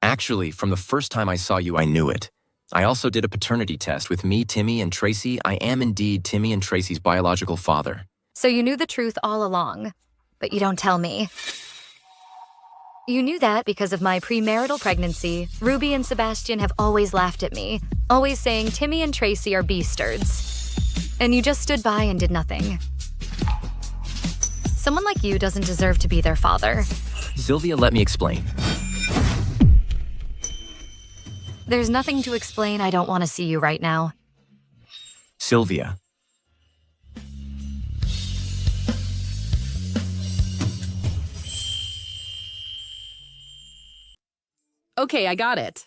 Actually, from the first time I saw you, I knew it. I also did a paternity test with me, Timmy, and Tracy. I am indeed Timmy and Tracy's biological father. So you knew the truth all along, but you don't tell me. You knew that because of my premarital pregnancy. Ruby and Sebastian have always laughed at me, always saying Timmy and Tracy are beastards. And you just stood by and did nothing. Someone like you doesn't deserve to be their father. Sylvia, let me explain. There's nothing to explain. I don't want to see you right now. Sylvia. Okay, I got it.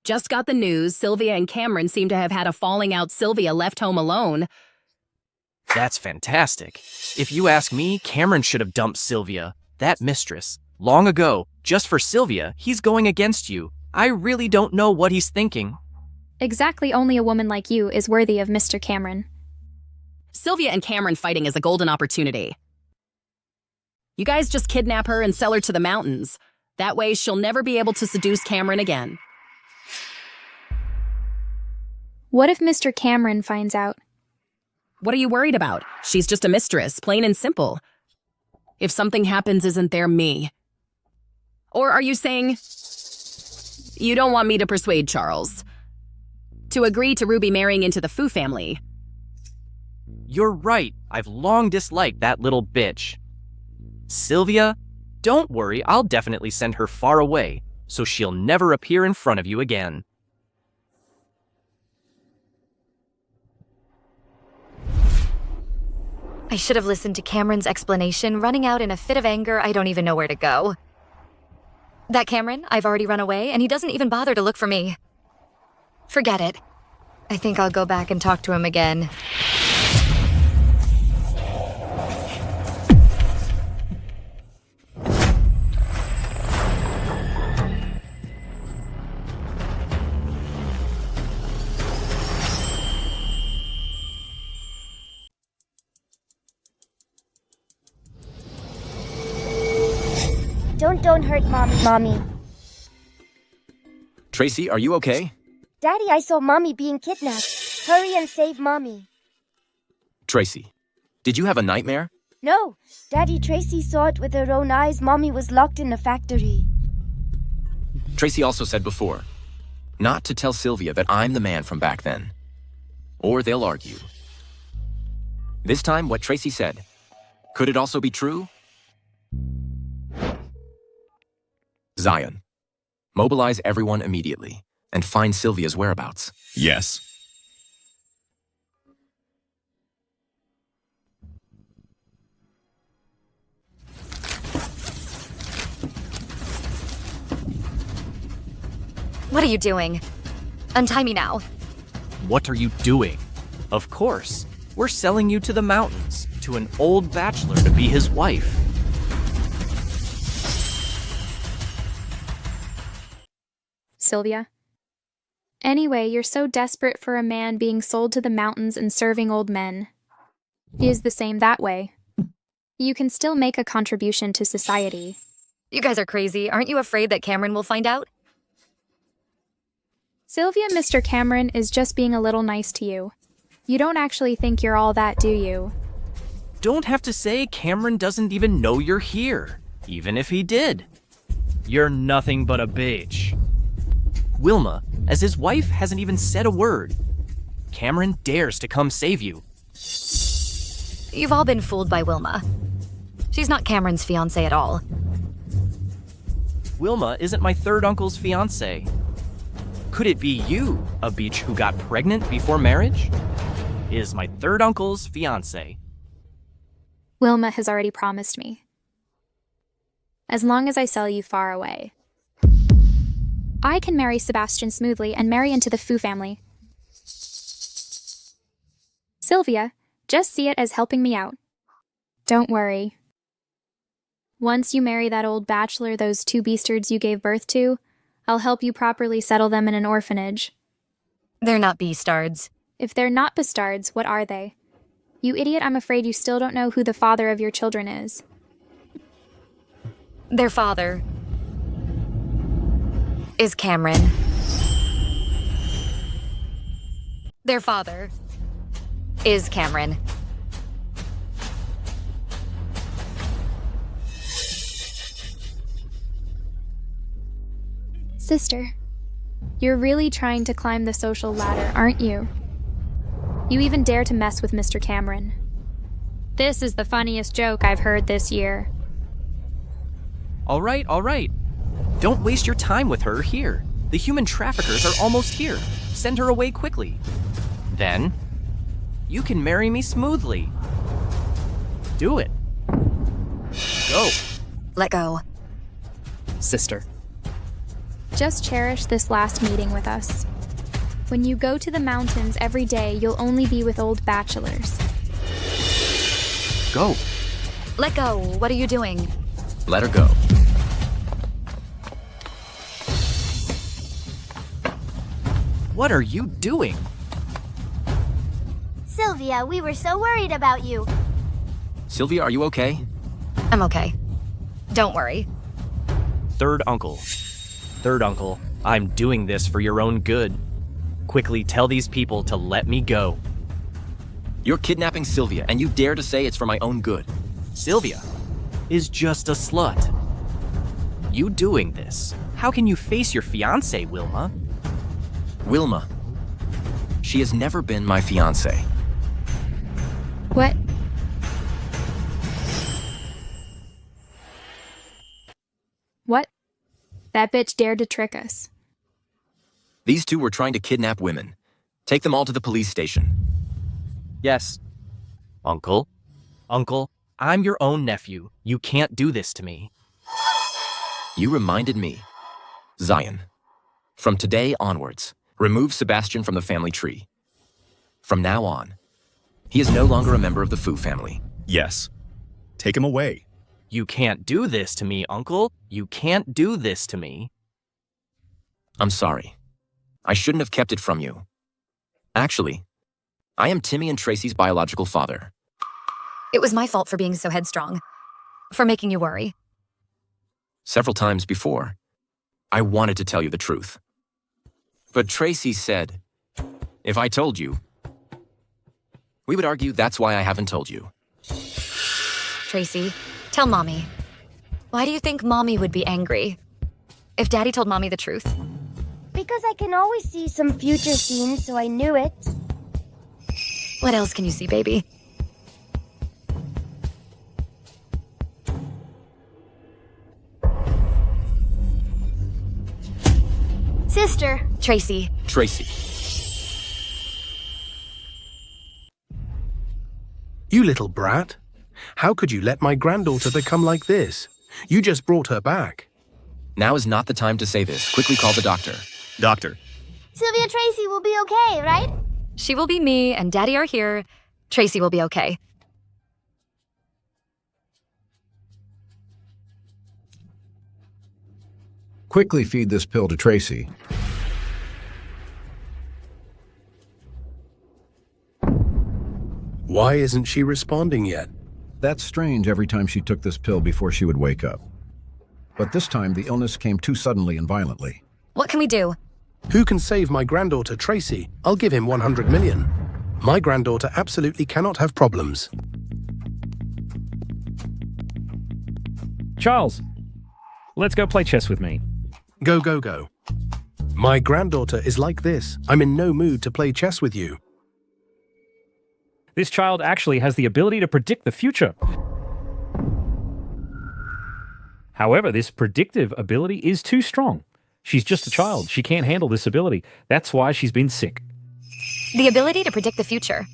Just got the news. Sylvia and Cameron seem to have had a falling out. Sylvia left home alone. That's fantastic. If you ask me, Cameron should have dumped Sylvia, that mistress, long ago. Just for Sylvia, he's going against you. I really don't know what he's thinking. Exactly, only a woman like you is worthy of Mr. Cameron. Sylvia and Cameron fighting is a golden opportunity. You guys just kidnap her and sell her to the mountains. That way she'll never be able to seduce Cameron again. What if Mr. Cameron finds out? What are you worried about? She's just a mistress, plain and simple. If something happens, isn't there me? Or are you saying you don't want me to persuade Charles to agree to Ruby marrying into the Fu family? You're right. I've long disliked that little bitch. Sylvia, don't worry. I'll definitely send her far away, so she'll never appear in front of you again. I should have listened to Cameron's explanation. Running out in a fit of anger, I don't even know where to go. That Cameron, I've already run away, and he doesn't even bother to look for me. Forget it. I think I'll go back and talk to him again. Don't hurt Mommy. Tracy, are you okay? Daddy, I saw Mommy being kidnapped. Hurry and save Mommy. Tracy, did you have a nightmare? No, Daddy, Tracy saw it with her own eyes. Mommy was locked in a factory. Tracy also said before, not to tell Sylvia that I'm the man from back then. Or they'll argue. This time, what Tracy said, could it also be true? Zion, mobilize everyone immediately and find Sylvia's whereabouts. Yes. What are you doing? Untie me now. What are you doing? Of course, we're selling you to the mountains, to an old bachelor to be his wife. Sylvia. Anyway, you're so desperate for a man being sold to the mountains and serving old men. He is the same that way. You can still make a contribution to society. You guys are crazy. Aren't you afraid that Cameron will find out? Sylvia, Mr. Cameron is just being a little nice to you. You don't actually think you're all that, do you? Don't have to say Cameron doesn't even know you're here, even if he did. You're nothing but a bitch. Wilma, as his wife, hasn't even said a word. Cameron dares to come save you. You've all been fooled by Wilma. She's not Cameron's fiancée at all. Wilma isn't my third uncle's fiancée. Could it be you, a beach who got pregnant before marriage? Is my third uncle's fiancée. Wilma has already promised me. As long as I sell you far away. I can marry Sebastian smoothly and marry into the Fu family. Sylvia, just see it as helping me out. Don't worry. Once you marry that old bachelor, those two beastards you gave birth to, I'll help you properly settle them in an orphanage. They're not beastards. If they're not bastards, what are they? You idiot, I'm afraid you still don't know who the father of your children is. Their father is Cameron. Their father is Cameron. Sister, you're really trying to climb the social ladder, aren't you? You even dare to mess with Mr. Cameron. This is the funniest joke I've heard this year. All right, all right. Don't waste your time with her here. The human traffickers are almost here. Send her away quickly. Then, you can marry me smoothly. Do it. Go. Let go. Sister. Just cherish this last meeting with us. When you go to the mountains every day, you'll only be with old bachelors. Go. Let go. What are you doing? Let her go. What are you doing? Sylvia, we were so worried about you. Sylvia, are you okay? I'm okay. Don't worry. Third uncle. Third uncle, I'm doing this for your own good. Quickly tell these people to let me go. You're kidnapping Sylvia, and you dare to say it's for my own good. Sylvia is just a slut. You doing this? How can you face your fiancé, Wilma? Wilma. She has never been my fiancé. What? What? That bitch dared to trick us. These two were trying to kidnap women. Take them all to the police station. Yes. Uncle? Uncle, I'm your own nephew. You can't do this to me. You reminded me. Zion. From today onwards, remove Sebastian from the family tree. From now on, he is no longer a member of the Fu family. Yes. Take him away. You can't do this to me, Uncle. You can't do this to me. I'm sorry. I shouldn't have kept it from you. Actually, I am Timmy and Tracy's biological father. It was my fault for being so headstrong. For making you worry. Several times before, I wanted to tell you the truth. But Tracy said, if I told you, we would argue that's why I haven't told you. Tracy, tell Mommy. Why do you think Mommy would be angry? If Daddy told Mommy the truth? Because I can always see some future scenes, so I knew it. What else can you see, baby? Sister. Tracy. Tracy. You little brat. How could you let my granddaughter become like this? You just brought her back. Now is not the time to say this. Quickly call the doctor. Doctor. Sylvia Tracy will be okay, right? She will be me, and Daddy are here. Tracy will be okay. Quickly feed this pill to Tracy. Why isn't she responding yet? That's strange every time she took this pill before she would wake up. But this time the illness came too suddenly and violently. What can we do? Who can save my granddaughter, Tracy? I'll give him 100 million. My granddaughter absolutely cannot have problems. Charles, let's go play chess with me. Go, go, go. My granddaughter is like this. I'm in no mood to play chess with you. This child actually has the ability to predict the future. However, this predictive ability is too strong. She's just a child. She can't handle this ability. That's why she's been sick. The ability to predict the future.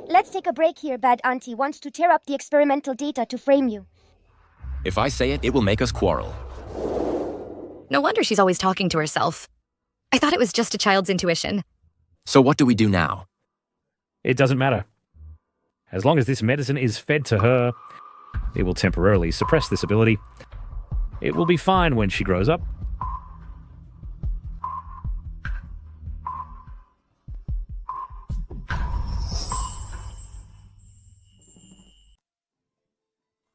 Let's take a break here. Bad Auntie wants to tear up the experimental data to frame you. If I say it, it will make us quarrel. No wonder she's always talking to herself. I thought it was just a child's intuition. So what do we do now? It doesn't matter. As long as this medicine is fed to her, it will temporarily suppress this ability. It will be fine when she grows up.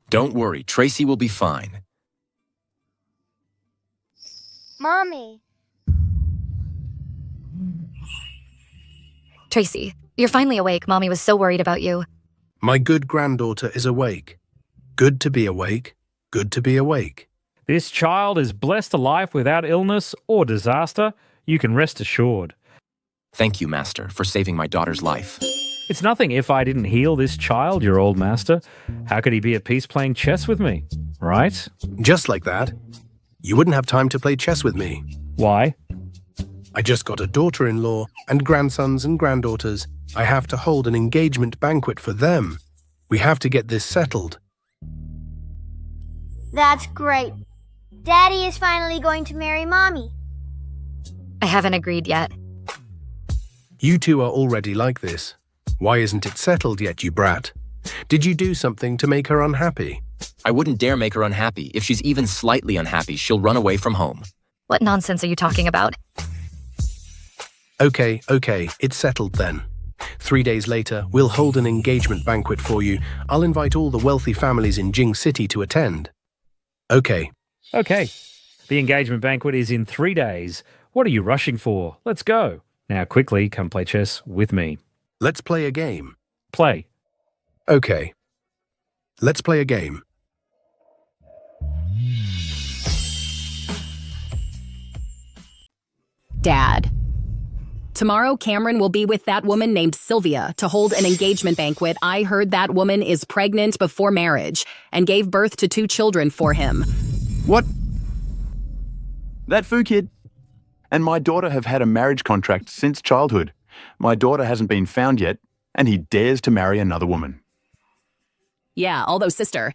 Don't worry, Tracy will be fine. Mommy. Tracy, you're finally awake. Mommy was so worried about you. My good granddaughter is awake. Good to be awake. Good to be awake. This child is blessed a life without illness or disaster. You can rest assured. Thank you, Master, for saving my daughter's life. It's nothing if I didn't heal this child, your old master. How could he be at peace playing chess with me? Right? Just like that. You wouldn't have time to play chess with me. Why? I just got a daughter-in-law and grandsons and granddaughters. I have to hold an engagement banquet for them. We have to get this settled. That's great. Daddy is finally going to marry Mommy. I haven't agreed yet. You two are already like this. Why isn't it settled yet, you brat? Did you do something to make her unhappy? I wouldn't dare make her unhappy. If she's even slightly unhappy, she'll run away from home. What nonsense are you talking about? Okay, it's settled then. 3 days later, we'll hold an engagement banquet for you. I'll invite all the wealthy families in Jing City to attend. Okay. Okay. The engagement banquet is in 3 days. What are you rushing for? Let's go. Now quickly, come play chess with me. Let's play a game. Play. Okay. Let's play a game. Dad. Tomorrow, Cameron will be with that woman named Sylvia to hold an engagement banquet. I heard that woman is pregnant before marriage and gave birth to 2 children for him. What? That Fu kid? And my daughter have had a marriage contract since childhood. My daughter hasn't been found yet, and he dares to marry another woman. Yeah, although sister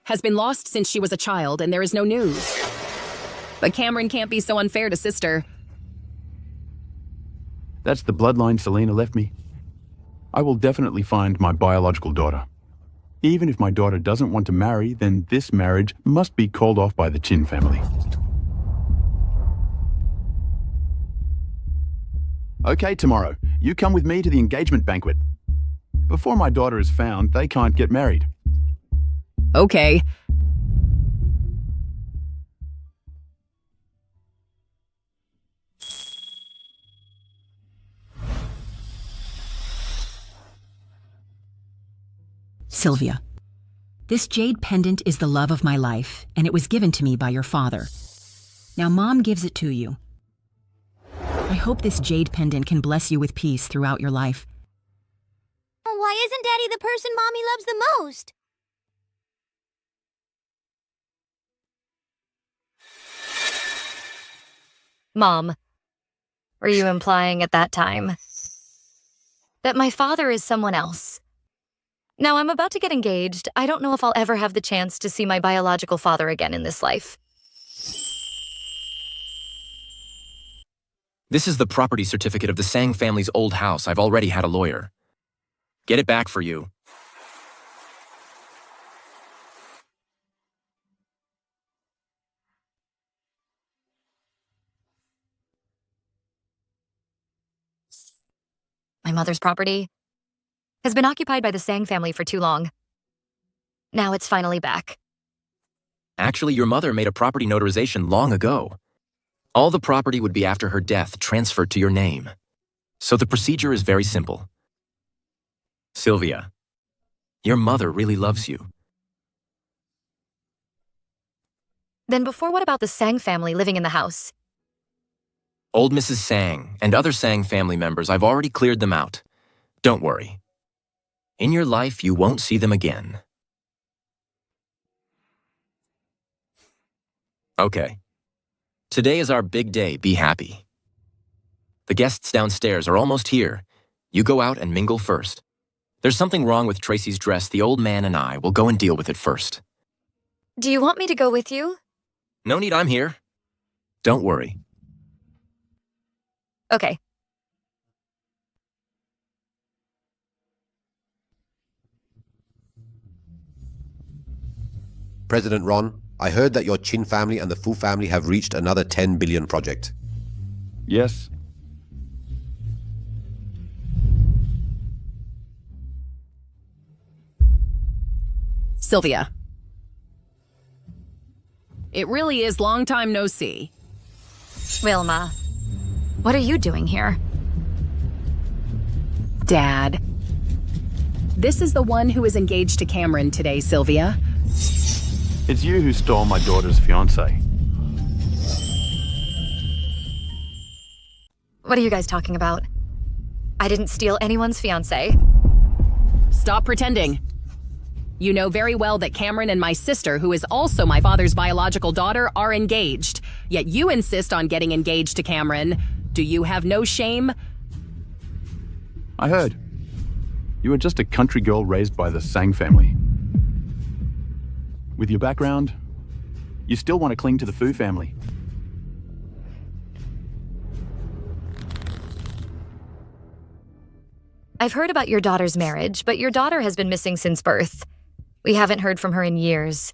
has been lost since she was a child and there is no news. But Cameron can't be so unfair to sister. That's the bloodline Selena left me. I will definitely find my biological daughter. Even if my daughter doesn't want to marry, then this marriage must be called off by the Chin family. Okay, tomorrow, you come with me to the engagement banquet. Before my daughter is found, they can't get married. Okay. Sylvia, this jade pendant is the love of my life, and it was given to me by your father. Now Mom gives it to you. I hope this jade pendant can bless you with peace throughout your life. Why isn't Daddy the person Mommy loves the most? Mom, were you implying at that time that my father is someone else? Now, I'm about to get engaged. I don't know if I'll ever have the chance to see my biological father again in this life. This is the property certificate of the Sang family's old house. I've already had a lawyer. Get it back for you. My mother's property has been occupied by the Sang family for too long. Now it's finally back. Actually, your mother made a property notarization long ago. All the property would be after her death transferred to your name. So the procedure is very simple. Sylvia, your mother really loves you. Then before, what about the Sang family living in the house? Old Mrs. Sang and other Sang family members, I've already cleared them out. Don't worry. In your life, you won't see them again. Okay. Today is our big day. Be happy. The guests downstairs are almost here. You go out and mingle first. There's something wrong with Tracy's dress. The old man and I will go and deal with it first. Do you want me to go with you? No need, I'm here. Don't worry. Okay. President Ron, I heard that your Chin family and the Fu family have reached another 10 billion project. Yes. Sylvia. It really is long time no see. Wilma, what are you doing here? Dad. This is the one who is engaged to Cameron today, Sylvia. It's you who stole my daughter's fiancé. What are you guys talking about? I didn't steal anyone's fiancé. Stop pretending. You know very well that Cameron and my sister, who is also my father's biological daughter, are engaged. Yet you insist on getting engaged to Cameron. Do you have no shame? I heard. You were just a country girl raised by the Sang family. With your background, you still want to cling to the Fu family. I've heard about your daughter's marriage, but your daughter has been missing since birth. We haven't heard from her in years.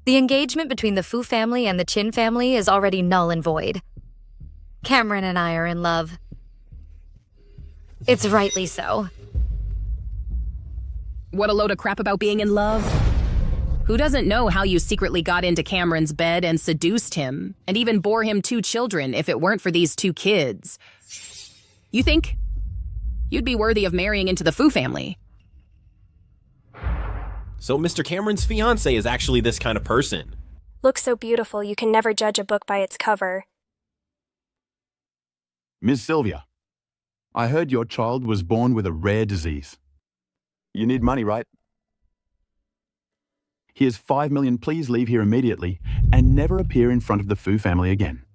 The engagement between the Fu family and the Chin family is already null and void. Cameron and I are in love. It's rightly so. What a load of crap about being in love. Who doesn't know how you secretly got into Cameron's bed and seduced him, and even bore him 2 children if it weren't for these 2 kids? You think you'd be worthy of marrying into the Fu family? So Mr. Cameron's fiancé is actually this kind of person. Looks so beautiful you can never judge a book by its cover. Ms. Sylvia, I heard your child was born with a rare disease. You need money, right? Here's $5 million. Please leave here immediately and never appear in front of the Fu family again.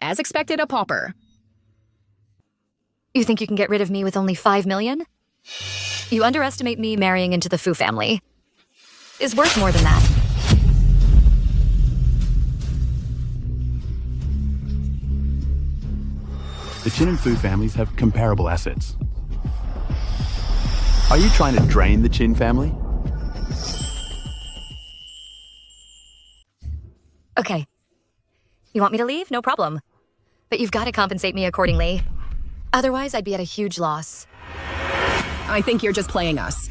As expected, a pauper. You think you can get rid of me with only $5 million? You underestimate me marrying into the Fu family. Is worth more than that. The Chin and Fu families have comparable assets. Are you trying to drain the Chin family? Okay. You want me to leave? No problem. But you've got to compensate me accordingly. Otherwise, I'd be at a huge loss. I think you're just playing us.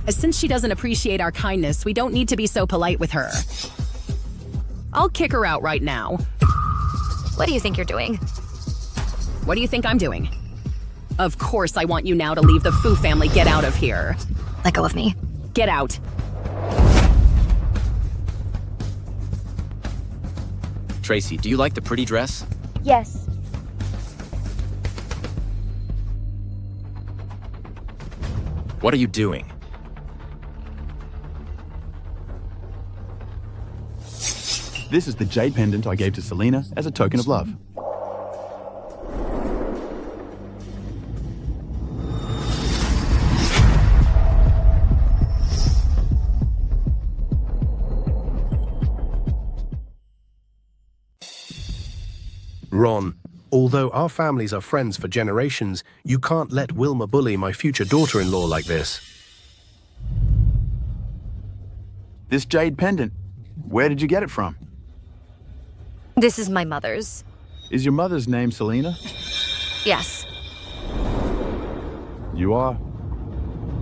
Since she doesn't appreciate our kindness, we don't need to be so polite with her. I'll kick her out right now. What do you think you're doing? What do you think I'm doing? Of course I want you now to leave the Fu family. Get out of here. Let go of me. Get out. Tracy, do you like the pretty dress? Yes. What are you doing? This is the jade pendant I gave to Selena as a token of love. Ron, although our families are friends for generations, you can't let Wilma bully my future daughter-in-law like this. This jade pendant, where did you get it from? This is my mother's. Is your mother's name Selena? Yes. You are.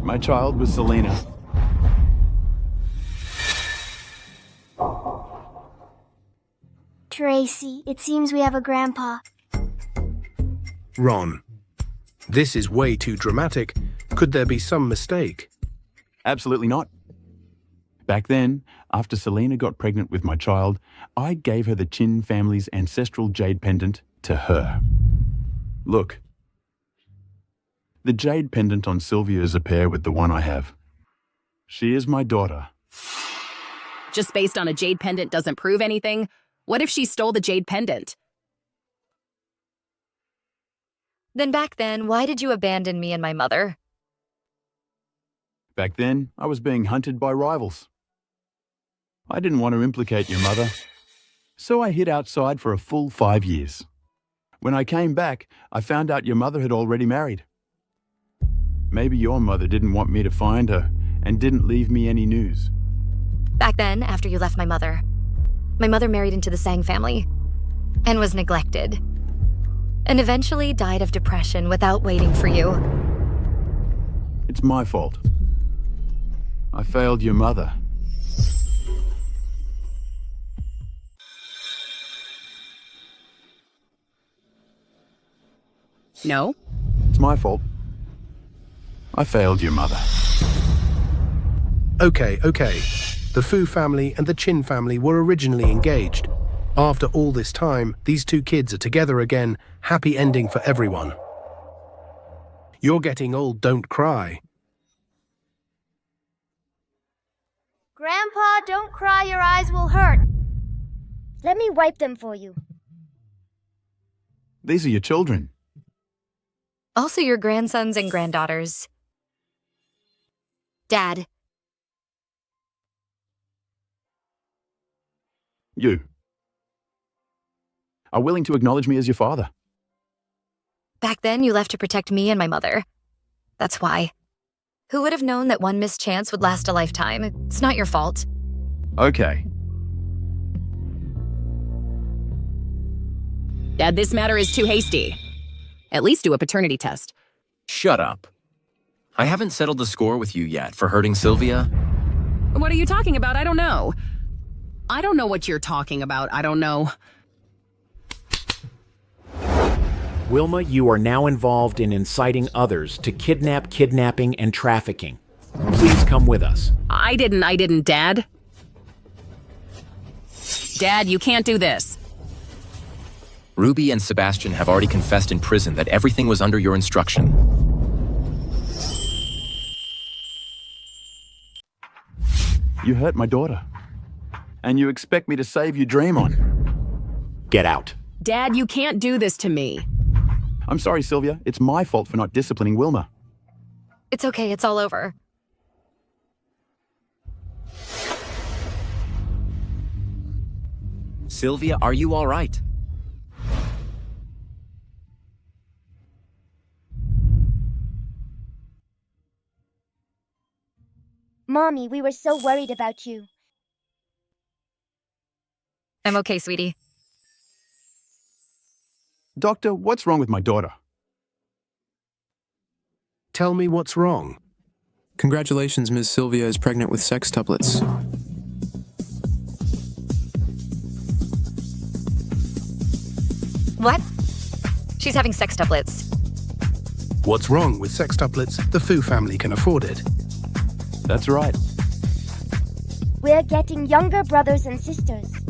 My child was Selena. Tracy, it seems we have a grandpa. Ron, this is way too dramatic. Could there be some mistake? Absolutely not. Back then, after Selena got pregnant with my child, I gave her the Chin family's ancestral jade pendant to her. Look. The jade pendant on Sylvia is a pair with the one I have. She is my daughter. Just based on a jade pendant doesn't prove anything. What if she stole the jade pendant? Then back then, why did you abandon me and my mother? Back then, I was being hunted by rivals. I didn't want to implicate your mother, so I hid outside for a full 5 years. When I came back, I found out your mother had already married. Maybe your mother didn't want me to find her and didn't leave me any news. Back then, after you left my mother married into the Sang family and was neglected, and eventually died of depression without waiting for you. It's my fault. I failed your mother. No? It's my fault. I failed your mother. Okay. The Fu family and the Chin family were originally engaged. After all this time, these two kids are together again. Happy ending for everyone. You're getting old, don't cry. Grandpa, don't cry, your eyes will hurt. Let me wipe them for you. These are your children. Also your grandsons and granddaughters. Dad. You are willing to acknowledge me as your father. Back then, you left to protect me and my mother. That's why. Who would have known that one mischance would last a lifetime? It's not your fault. Okay. Dad, this matter is too hasty. At least do a paternity test. Shut up. I haven't settled the score with you yet for hurting Sylvia. What are you talking about? I don't know. I don't know what you're talking about. I don't know. Wilma, you are now involved in inciting others to kidnap, kidnapping, and trafficking. Please come with us. I didn't, Dad. Dad, you can't do this. Ruby and Sebastian have already confessed in prison that everything was under your instruction. You hurt my daughter. And you expect me to save you dream on. Get out. Dad, you can't do this to me. I'm sorry, Sylvia. It's my fault for not disciplining Wilma. It's okay, it's all over. Sylvia, are you all right? Mommy, we were so worried about you. I'm okay, sweetie. Doctor, what's wrong with my daughter? Tell me what's wrong. Congratulations, Ms. Sylvia is pregnant with sextuplets. What? She's having sextuplets. What's wrong with sextuplets? The Fu family can afford it. That's right. We're getting younger brothers and sisters.